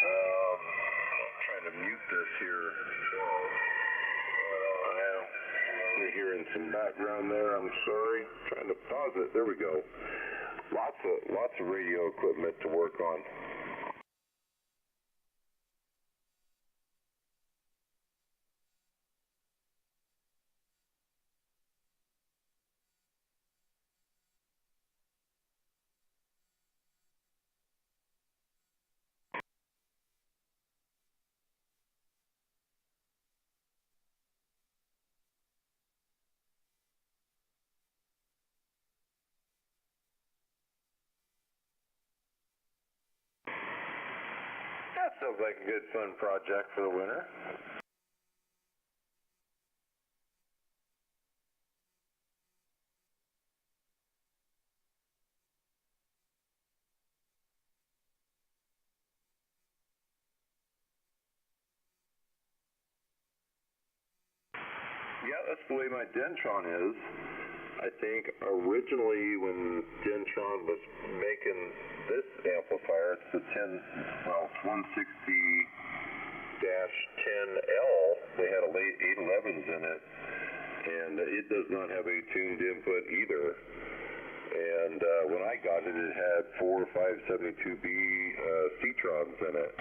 I'm trying to mute this here. You're hearing some background there. I'm sorry. Trying to pause it. There we go. Lots of radio equipment to work on. That sounds like a good fun project for the winter. Yeah, that's the way my Dentron is. I think originally when Dentron was making this amplifier, it's the 160-10L, they had a late 811s in it, and it does not have a tuned input either. And when I got it, it had 4 572B C-trons in it.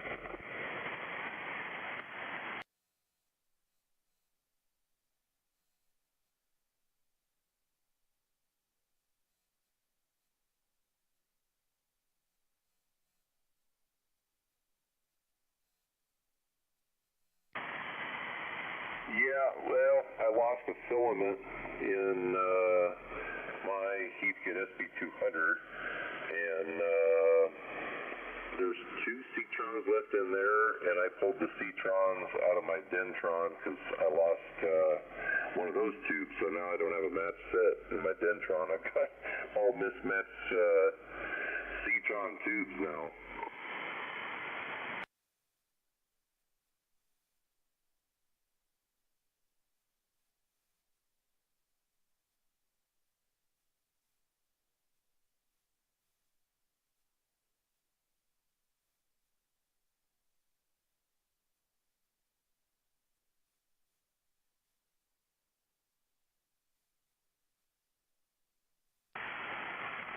Yeah, well, I lost a filament in my Heathkit SB200, and there's 2 C-trons left in there, and I pulled the C-trons out of my Dentron because I lost one of those tubes, so now I don't have a match set in my Dentron. I've got all mismatched C-tron tubes now.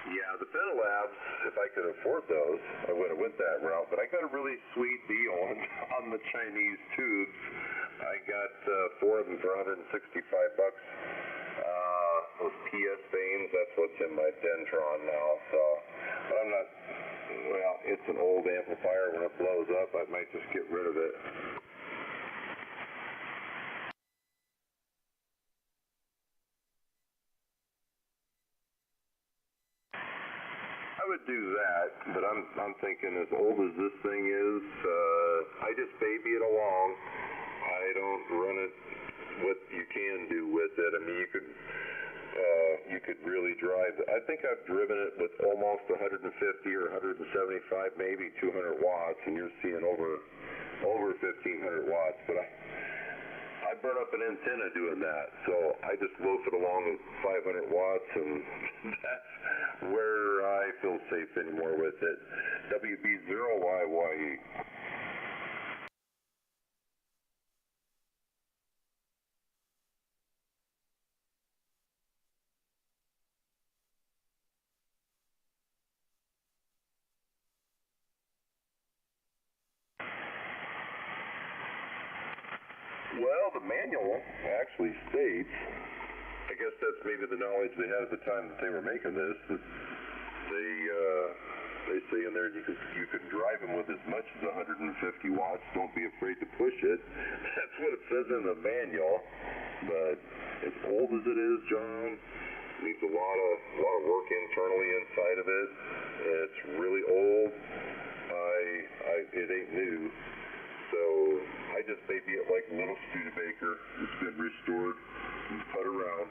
Yeah, the Benelabs, if I could afford those, I would have went that route. But I got a really sweet deal on the Chinese tubes. I got 4 of them for $165. Those PS vanes, that's what's in my Dentron now. So, but I'm not well, it's an old amplifier. When it blows up, I might just get rid of it. I would do that, but I'm thinking, as old as this thing is, I just baby it along. I don't run it what you can do with it. I mean, you could really drive. I think I've driven it with almost 150 or 175, maybe 200 watts, and you're seeing over 1,500 watts. But I burn up an antenna doing that, so I just loaf it along with 500 watts, and that's where I feel safe anymore with it. WB0YYE. Well, the manual actually states, I guess that's maybe the knowledge they had at the time that they were making this, that they say in there you can drive them with as much as 150 watts. Don't be afraid to push it. That's what it says in the manual. But as old as it is, John, needs a lot of work internally inside of it. It's really old. It ain't new. So I just baby it like a little Studebaker. It's been restored and put around.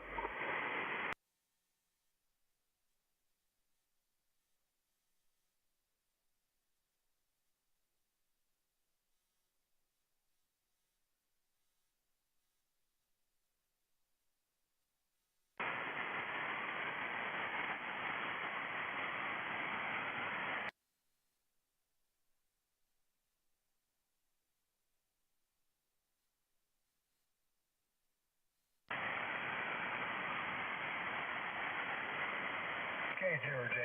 K0J.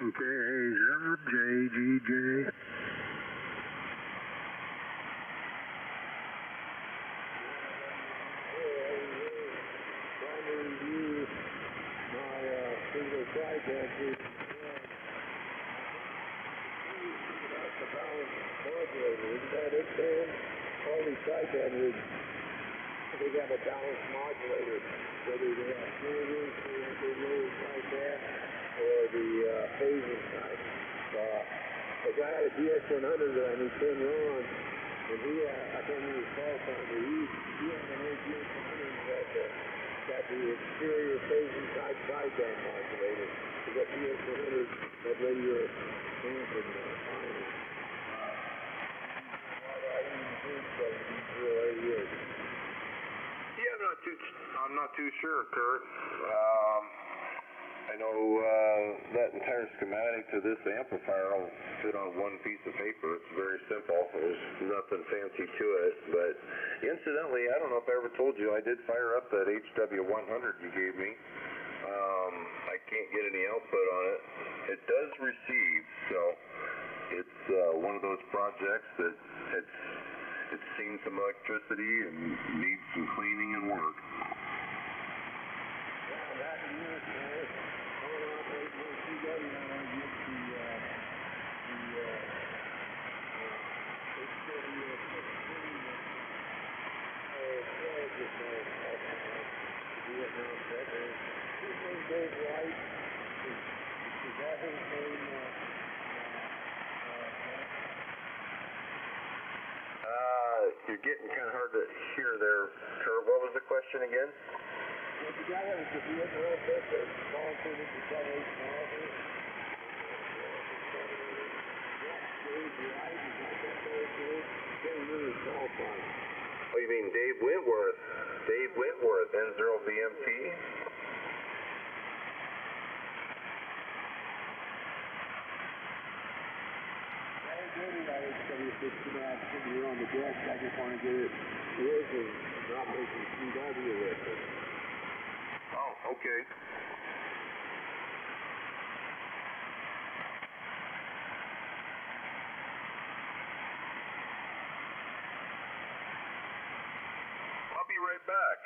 Okay, 0JGJ. Single sideband the balance modulator. Isn't that it, Dan? All these sideband rigs, they got a balance modulator, whether they have fingers, they low sideband, or the phasing side. The guy had a DS100 that I knew, Ken Ron, and he had, I can't remember his call sign, but he had an old DS100 that got the exterior phasing side sideband modulator. We got DS100 that radio amp and final. Yeah, I'm not too sure, Kurt. I know that entire schematic to this amplifier will fit on one piece of paper. It's very simple. There's nothing fancy to it. But incidentally, I don't know if I ever told you, I did fire up that HW100 you gave me. I can't get any output on it. It does receive, so it's one of those projects that it's seen some electricity and needs some cleaning and work. You're getting kind of hard to hear there, Kurt. What was the question again? The guy that was the Vietnam vet that volunteered to tell us Oh, you mean Dave Wentworth? Dave Wentworth, N0BMT? You're on the desk. I just want to get it working, not making CW with it. Oh, okay. I'll be right back.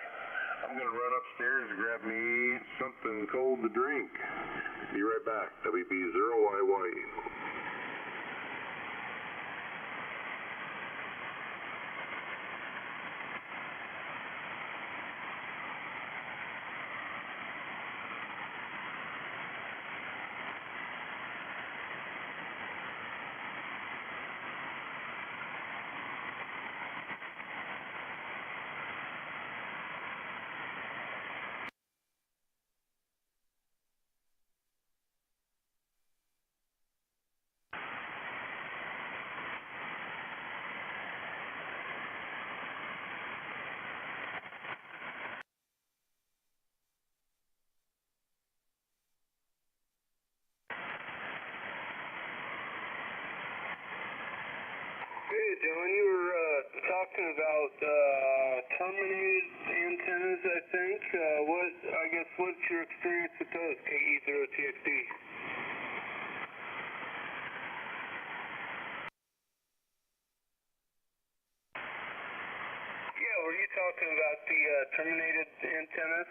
I'm going to run upstairs and grab me something cold to drink. Be right back. WB0YY. Hey, John, you were talking about terminated antennas, I think. What's your experience with those, KE0TXD? Yeah, were you talking about the terminated antennas?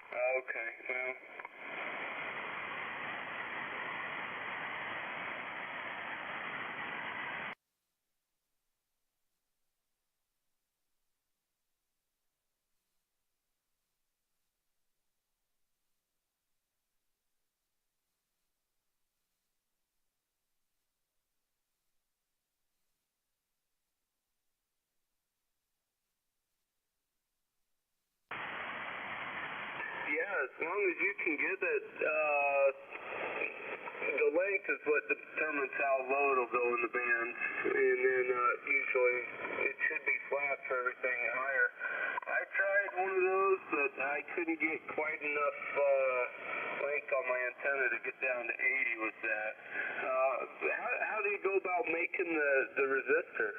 Okay, well. Yeah, as long as you can get it, the length is what determines how low it'll go in the band, and then usually it should be flat for everything higher. I tried one of those, but I couldn't get quite enough length on my antenna to get down to 80 with that. How do you go about making the resistor?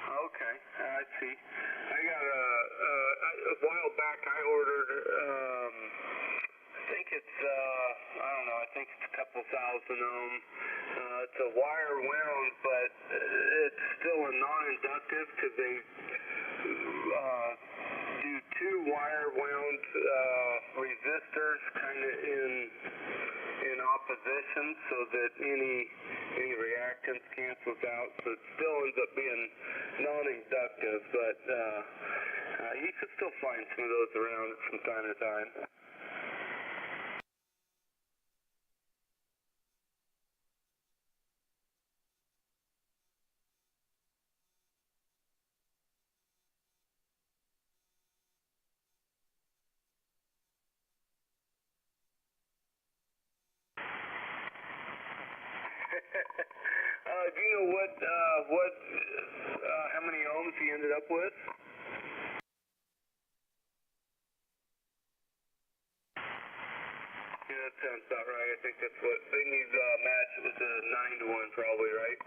Okay, I see. I got a while back I ordered, I think it's, I don't know, I think it's a couple thousand ohm. It's a wire wound, but it's still a non-inductive because they do two wire wound resistors kind of in opposition so that any reactance cancels out, so it still ends up being non-inductive, but you could still find some of those around from time to time. Do you know how many ohms he ended up with? Yeah, that sounds about right. I think that's what they need to match it with a 9-to-1 probably, right?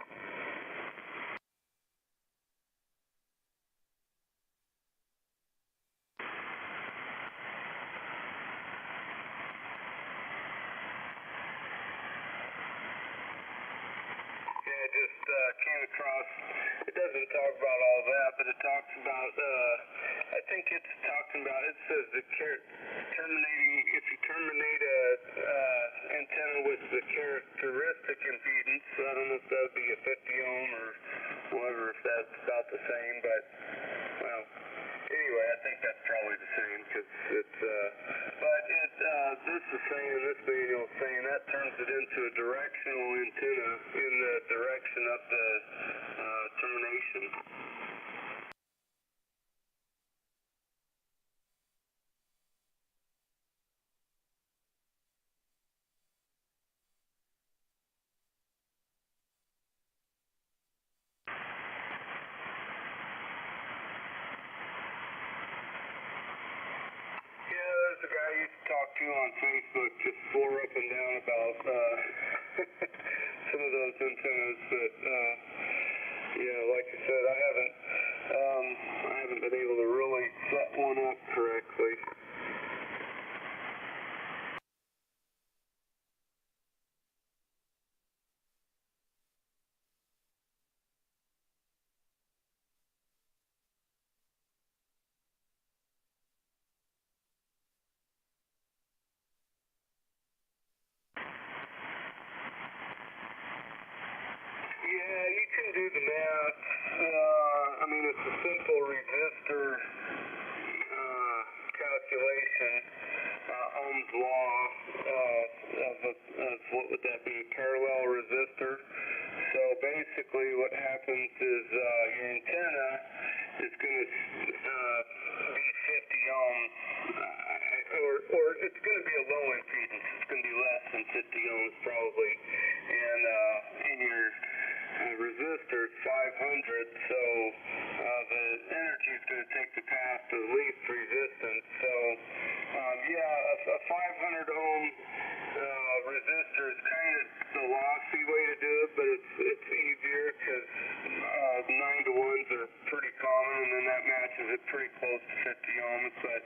Yeah, I just came across, it doesn't talk about all that, but it talks about, I think it's talking about, it says the if you terminate a antenna with the characteristic impedance, so I don't know if that would be a 50 ohm or whatever, if that's about the same, but, well, anyway, I think that's probably the same, because it's, but this is saying, this manual is saying that turns it into a directional antenna in the direction of the termination. Yeah, there's a guy I used to talk to on Facebook, just swore up and down about You can do the math. I mean, it's a simple resistor calculation. Ohm's law of what would that be? Parallel resistor. So basically, what happens is your antenna is going to be 50 ohms, or it's going to be a low impedance. It's going to be less than 50 ohms probably, and in your resistor it's 500, so the energy is going to take the path of least resistance. So a 500 ohm resistor is kind of the lossy way to do it, but it's easier because 9 to 1s are pretty common, and then that matches it pretty close to 50 ohms. But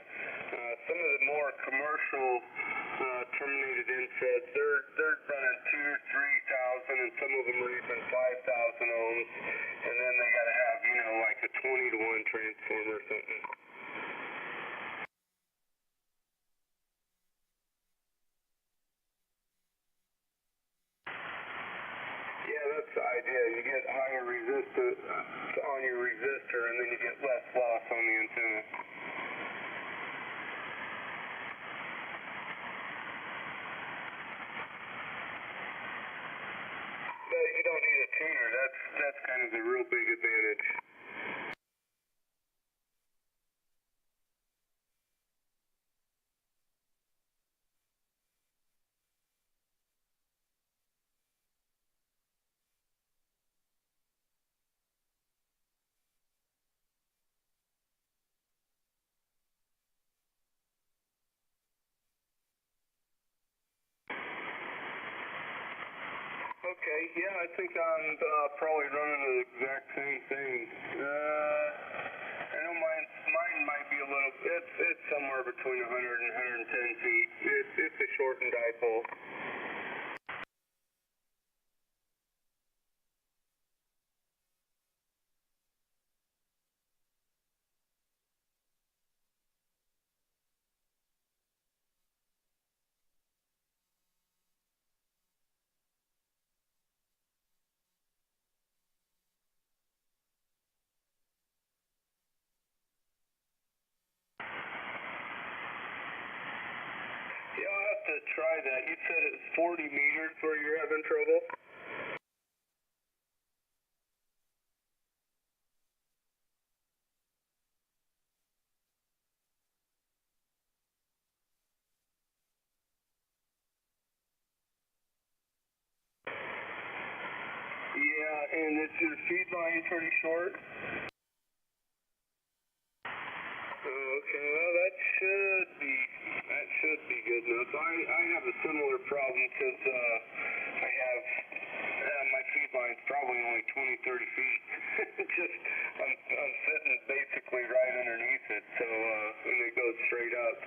some of the more commercial terminated infeds, they're running 2,000 or 3,000, and some of them are even 5,000 ohms, and then they got to have like a 20 to 1 transformer or something. Yeah, that's the idea. You get higher resistance on your resistor, and then you get less loss on the antenna. But you don't need a tuner. That's kind of the real big advantage. Okay, yeah, I think I'm probably running the exact same thing. I know mine might be a little, it's somewhere between 100 and 110 feet. It's a shortened dipole. Yeah, I'll have to try that. You said it's 40 meters where you're having trouble? Yeah, and is your feed line pretty short? Okay, well that should be good enough. I have a similar problem because I have my feed line's probably only 20, 30 feet. Just I'm sitting basically right underneath it, so and it goes straight up.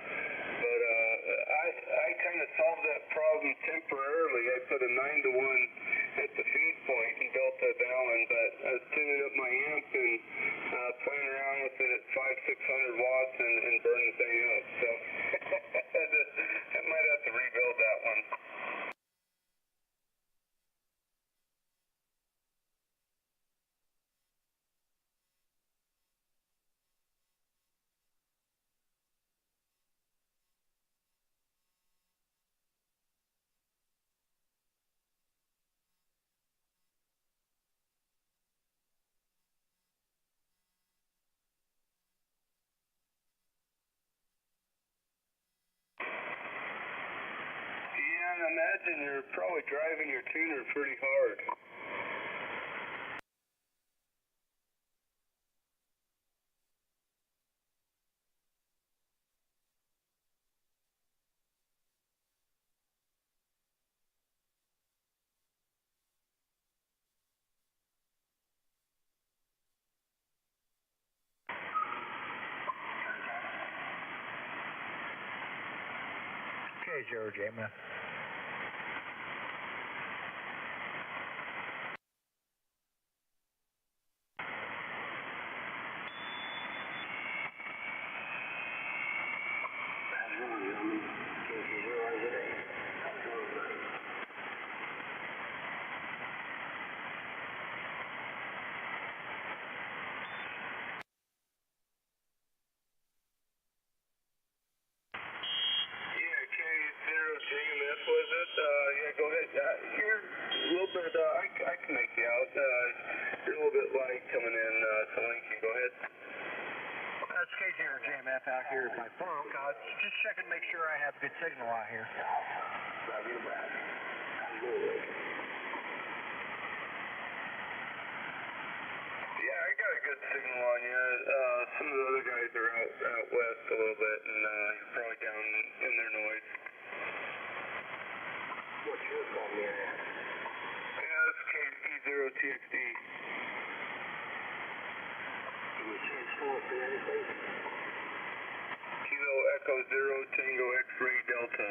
But I kind of solved that problem temporarily. I put a 9 to 1 at the feed point and built a Allen, but I was tuning up my amp and playing around with it at 500-600 watts and burn the thing up. So I might have to rebuild that one. Yeah, I imagine you're probably driving your tuner pretty hard. Okay, George, amen. but yeah, go ahead. You're a little bit, I can make you out. You're a little bit light coming in to Lincoln. Go ahead. It's Casey or JMF out here at my phone. Just checking to make sure I have good signal out here. Yeah, I got a good signal on you. Some of the other guys are out west a little bit, and you're probably down in their noise. What's your phone there? Yeah, it's KE0TXD. Can you transform for anything? Kilo Echo 0 Tango X-Ray Delta.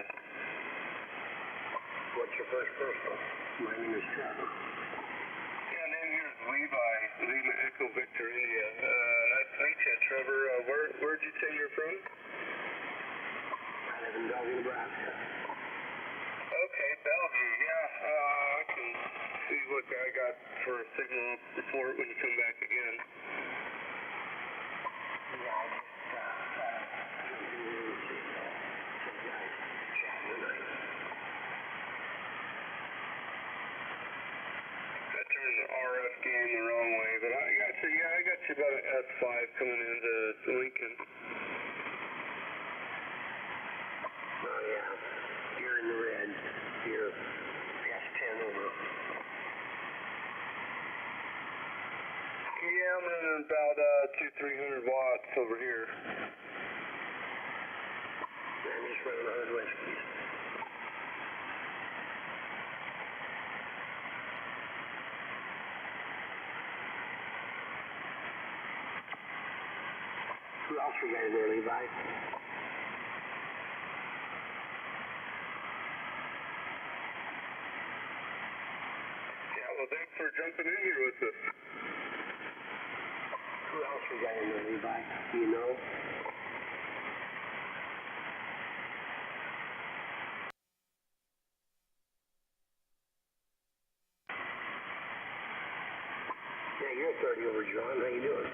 What's your first personal? My name is Trevor. Yeah, name here is Levi. Lima Echo Victor India. Nice to meet you, Trevor. Where'd you say you're from? I live in Bellevue, Nebraska. Okay, Bellevue. Yeah, I can see what I got for a signal report when you come back again. Yeah, I just jumped in here and see some guys chatting tonight. I turned the RF game the wrong way, but I got you. Yeah, I got you about an S5 coming into Lincoln. Oh, yeah. You're in the red. You're S10 over. Yeah, I'm running about 200-300 watts over here. I'm just running 100 whiskeys. Who else we got in there, Levi? Yeah, well, thanks for jumping in here with us. Who else we got in there, Levi? Do you know? Yeah, you're 30 over, John. How you doing?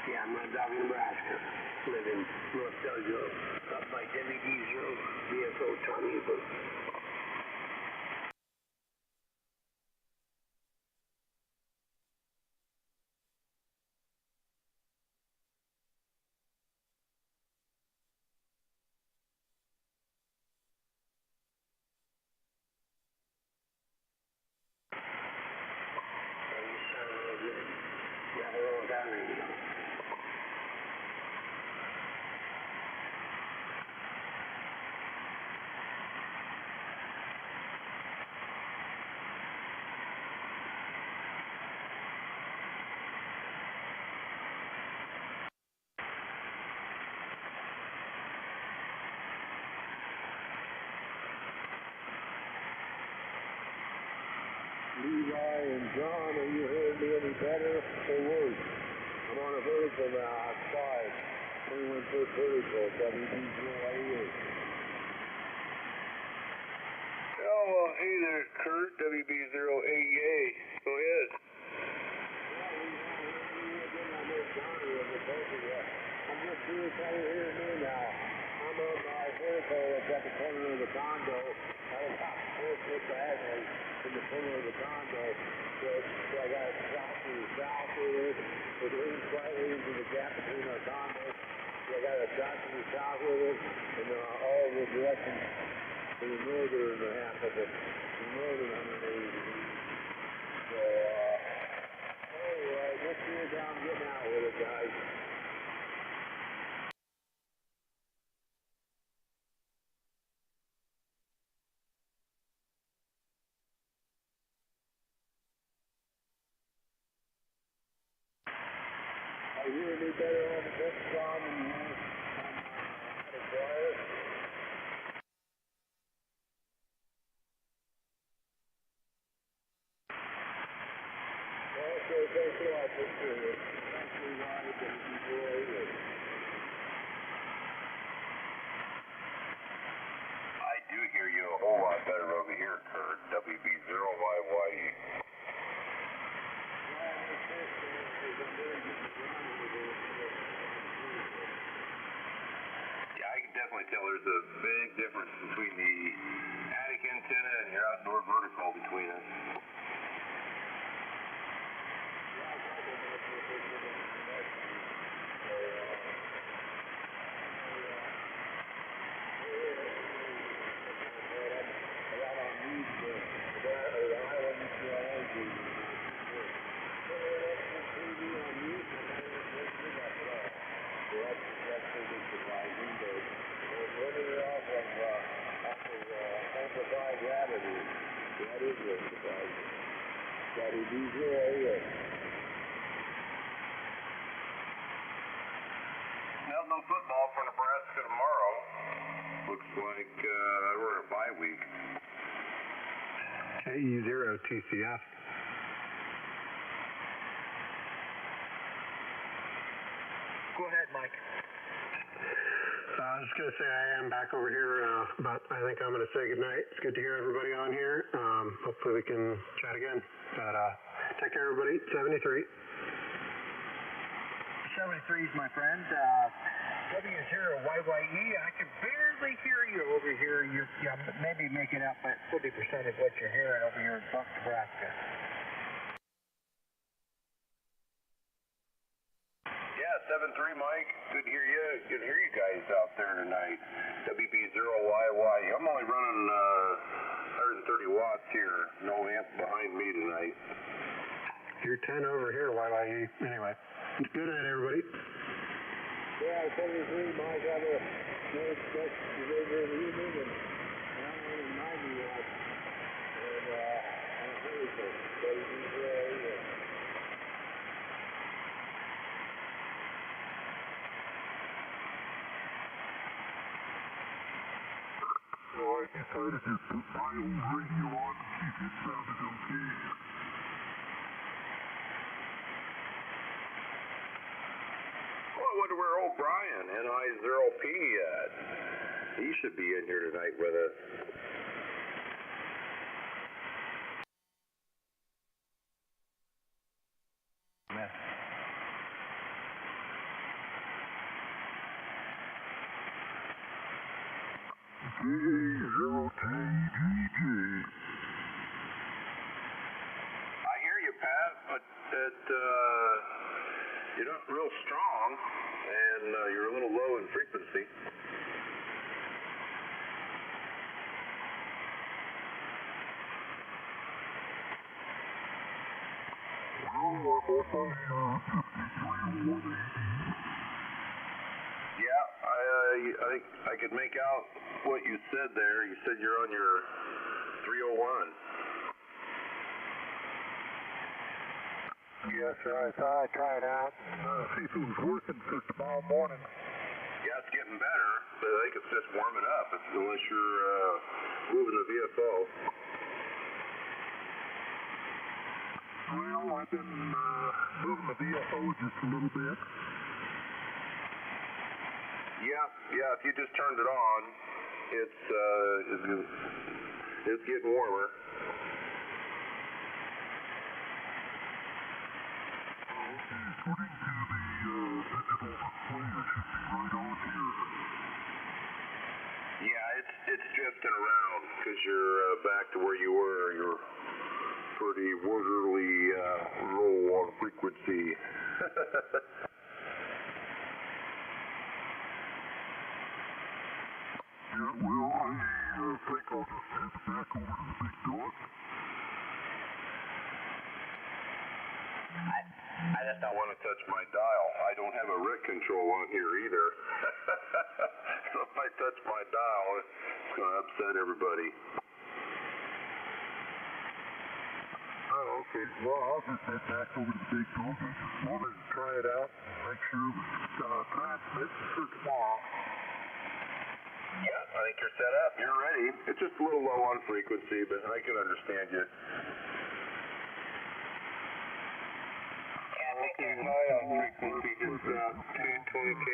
Yeah, I'm Red Dog, Nebraska. Live in North Bellevue, up by WD0, VFO Tommy Hooper. Yeah, you sound real good. You have a little down radio. Levi and John, are you hearing me any better or worse? I'm on a vertical now, outside. 21-foot vertical, WD088. Oh, well, hey there, Kurt, WB0AEA. Go ahead. I'm just curious how you're hearing me now. I'm on my vertical that's at the corner of the condo. I was about 4 foot diagonally in the corner of the condo. So I got a shot to the south with it. It leans slightly into the gap between our condos. So I got a shot to the south with it, and all the direction to the northern half of it. The northern 180 degrees. So, anyway, let's see if I'm getting out with it, guys. Are you going to be better on the next song than you are on the choir? Okay, thanks a lot for sure. Thanks for reminding me before I did. I do hear you a whole lot better over here, Kurt. WB0YYE. definitely tell there's a big difference between the attic antenna and your outdoor vertical between us. Well, no football for Nebraska tomorrow. Looks like we're in a bye week. KE0 TCF. Go ahead, Mike. I was just going to say I am back over here, but I think I'm going to say goodnight. It's good to hear everybody on here. Hopefully we can chat again. But take care, everybody. 73. 73's my friend. W0YYE. I can barely hear you over here. You're maybe making up 50% of what you're hearing over here in Buck, Nebraska. Yeah, 7-3, Mike. Good to hear you. Good to hear you guys out there tonight. WB0YY. I'm only running 130 watts here. No amp behind me tonight. You're 10 over here, YYE. Anyway, good night, everybody. Yeah, 73, Mike, have a nice rest of the evening, and I'm only 90 watts, and I'm grateful. I decided to put my old radio on to see if it sounded okay. Well, I wonder where old Brian, NI0P, at. He should be in here tonight with us. KE0TGG. I hear you, Pat, but you're not real strong, and you're a little low in frequency. Yeah, I think I could make out what you said there. You said you're on your 301. Yes, sir, I thought I'd try it out, see if it was working for tomorrow morning. Yeah, it's getting better, but I think it's just warming up, unless you're moving the VFO. Well, I've been moving the VFO just a little bit. Yeah, if you just turned it on, it's getting warmer. According to the digital display, it should be right on here. Yeah, it's drifting around because you're back to where you were. You're pretty orderly low on frequency. Yeah, well, I think I'll just head back over to the big dog. I just don't want to touch my dial. I don't have a RIC control on here either. So if I touch my dial, it's going to upset everybody. Oh, okay. Well, I'll just head back over to the big dog. I just wanted to try it out and make sure it was transmitting for tomorrow. Yeah, I think you're set up. You're ready. It's just a little low on frequency, but I can understand you. Okay, high on frequency, just about 220K.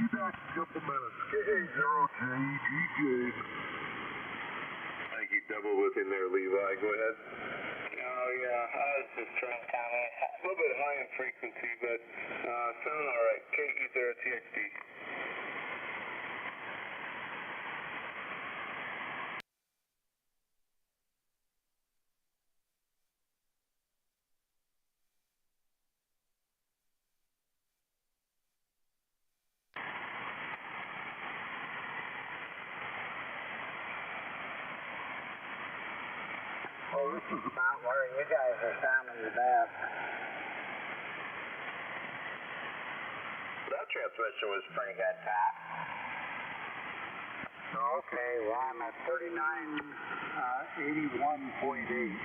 Be back in a couple minutes. KE0JGJ. I think you double with in there, Levi. Go ahead. No, yeah, I was just trying to comment. A little bit high in frequency, but sound all right. KE0TXD. Oh, this is about where you guys are sounding the best. That transmission was pretty good, Pat. Okay, well, I'm at 3981.8.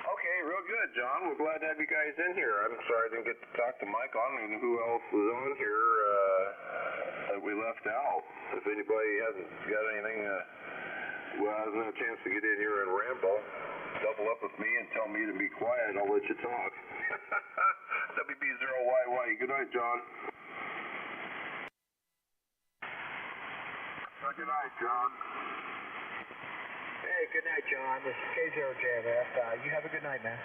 Okay, real good, John. We're glad to have you guys in here. I'm sorry I didn't get to talk to Mike. I don't even know who else was on here that we left out. If anybody hasn't got anything, hasn't had a chance to get in here and ramble, double up with me and tell me to be quiet. I'll let you talk. WB0YY. Good night, John. Good night, John. Hey, good night, John. This is K0JMF. You have a good night, man.